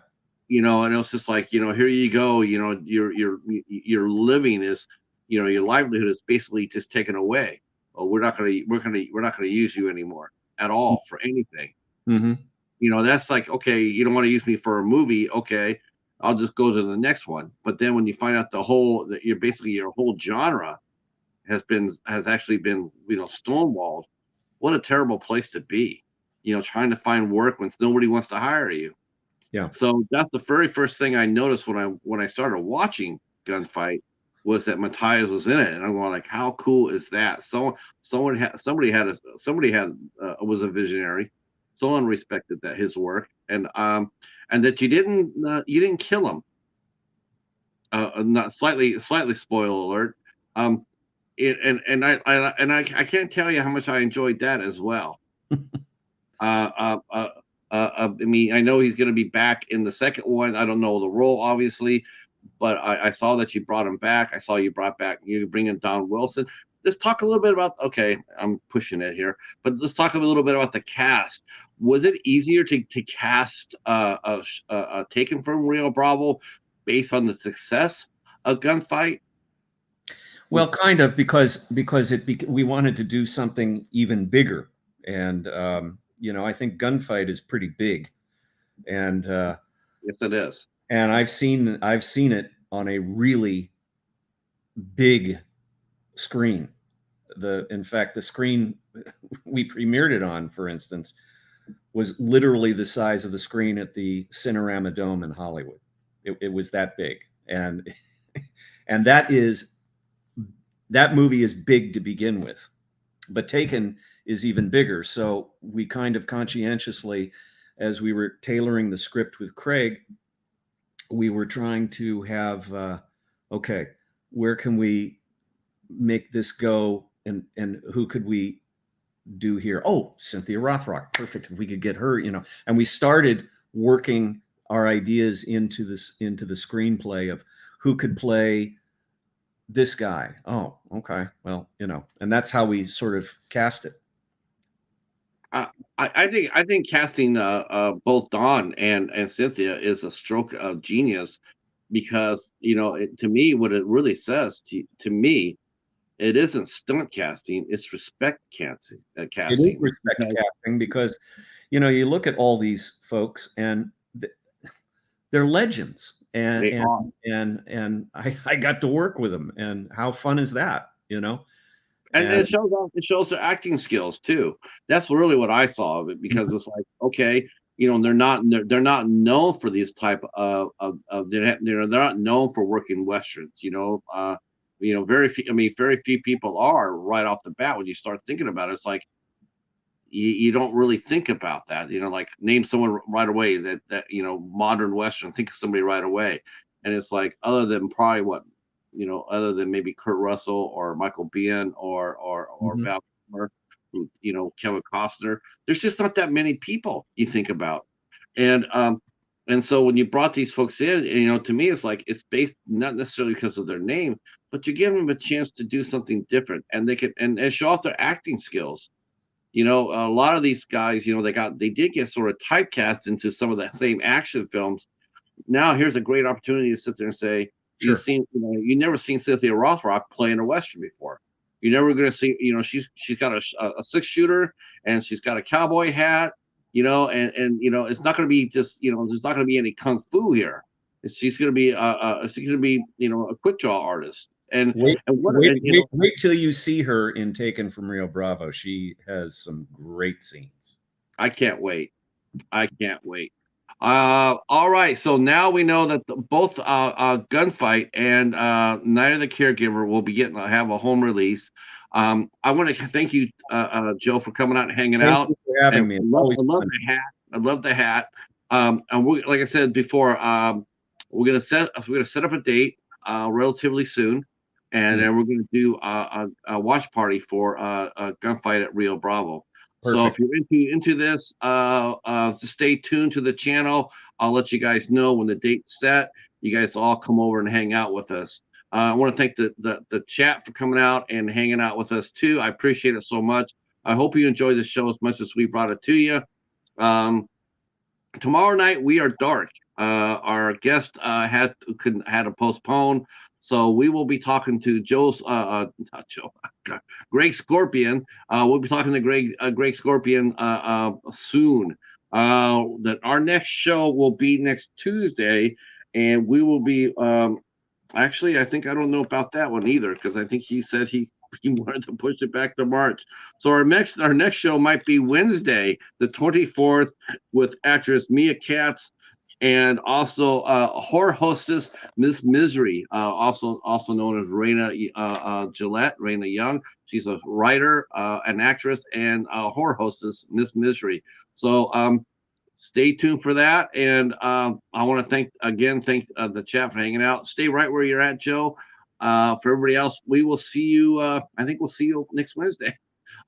And it was just like, here you go, your living is, your livelihood is basically just taken away. Oh, we're not gonna use you anymore at all for anything. That's like, okay, you don't want to use me for a movie, okay, I'll just go to the next one. But then when you find out your whole genre has actually been, stonewalled, what a terrible place to be, trying to find work when nobody wants to hire you. Yeah. So that's the very first thing I noticed when I started watching Gunfight was that Matthias was in it, and I'm going like, how cool is that? Somebody was a visionary. Someone respected his work, and that you didn't kill him. Not slightly spoiler alert. I can't tell you how much I enjoyed that as well. I mean, I know he's going to be back in the second one. I don't know the role, obviously, but I saw that you brought him back. I saw you bring in Don Wilson. Let's talk a little bit about, okay, I'm pushing it here, but let's talk a little bit about the cast. Was it easier to cast Taken from Rio Bravo based on the success of Gunfight? Well, kind of, because we wanted to do something even bigger. And I think Gunfight is pretty big, and yes, it is. And I've seen it on a really big screen. In fact, the screen we premiered it on, for instance, was literally the size of the screen at the Cinerama Dome in Hollywood. It was that big, and that movie is big to begin with, but Taken is even bigger. So we kind of conscientiously, as we were tailoring the script with Craig, we were trying to have, okay, where can we make this go, and who could we do here? Oh, Cynthia Rothrock, perfect. If we could get her, and we started working our ideas into the screenplay of who could play this guy. Oh, okay. Well, and that's how we sort of cast it. I, I think casting both Dawn and Cynthia is a stroke of genius, because to me, what it really says to me, it isn't stunt casting, it's respect casting. It is Casting respect casting because, you look at all these folks and they're legends, and they are. I got to work with them, and how fun is that, And And it shows their acting skills too. That's really what I saw of it, because it's like, okay, they're not known for these type of they're not known for working westerns. Very few. I mean, very few people are right off the bat. When you start thinking about it, it's like you don't really think about that. Like, name someone right away that modern western. Think of somebody right away, and it's like, other than probably other than maybe Kurt Russell or Michael Biehn or Mhm. Val Kilmer, Kevin Costner. There's just not that many people you think about, and so when you brought these folks in, to me, it's like, it's based not necessarily because of their name, but you give them a chance to do something different, and they can and show off their acting skills. A lot of these guys, they did get sort of typecast into some of the same action films. Now here's a great opportunity to sit there and say, Sure. you never seen Cynthia Rothrock play in a western before. You're never going to see, she's got a six shooter, and she's got a cowboy hat, and it's not going to be just, there's not going to be any kung fu here. She's going to be a quick draw artist. And Wait, and what wait, and wait, wait till you see her in Taken from Rio Bravo. She has some great scenes. I can't wait. I can't wait. All right. So now we know that both Gunfight and Night of the Caregiver will be have a home release. I want to thank you, Joe, for coming out and hanging Thank out. you for having And me. It's always I love fun. the hat. I love the hat. And like I said before, we're gonna set up a date relatively soon, and Mm, then we're gonna do a watch party for a Gunfight at Rio Bravo. So if perfect. you're into this, so stay tuned to the channel. I'll let you guys know when the date's set. You guys all come over and hang out with us. I want to thank the chat for coming out and hanging out with us too. I appreciate it so much. I hope you enjoyed the show as much as we brought it to you. Um, Tomorrow night we are dark. Our guest had to postpone, so we will be talking to not Joe, Greg Scorpion. We'll be talking to Greg Scorpion soon. That our next show will be next Tuesday, and we will be actually, I think, I don't know about that one either, because I think he said he wanted to push it back to March. So our next show might be Wednesday, the 24th, with actress Mia Katz, and also horror hostess Miss Misery, also known as Raina Young. She's a writer, an actress, and a horror hostess, Miss Misery. So stay tuned for that. And I want to thank the chat for hanging out. Stay right where you're at, Joe. For everybody else, we will see you. I think we'll see you next Wednesday.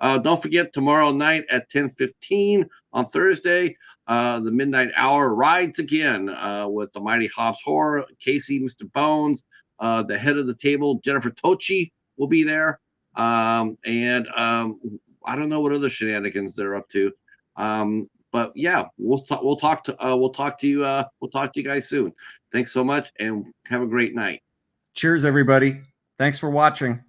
Don't forget, tomorrow night at 10:15 on Thursday, the Midnight Hour rides again with the Mighty Hobbs Horror. Casey, Mr. Bones, the head of the table, Jennifer Tochi will be there. And I don't know what other shenanigans they're up to. But yeah, we'll talk to you guys soon. Thanks so much, and have a great night. Cheers, everybody. Thanks for watching.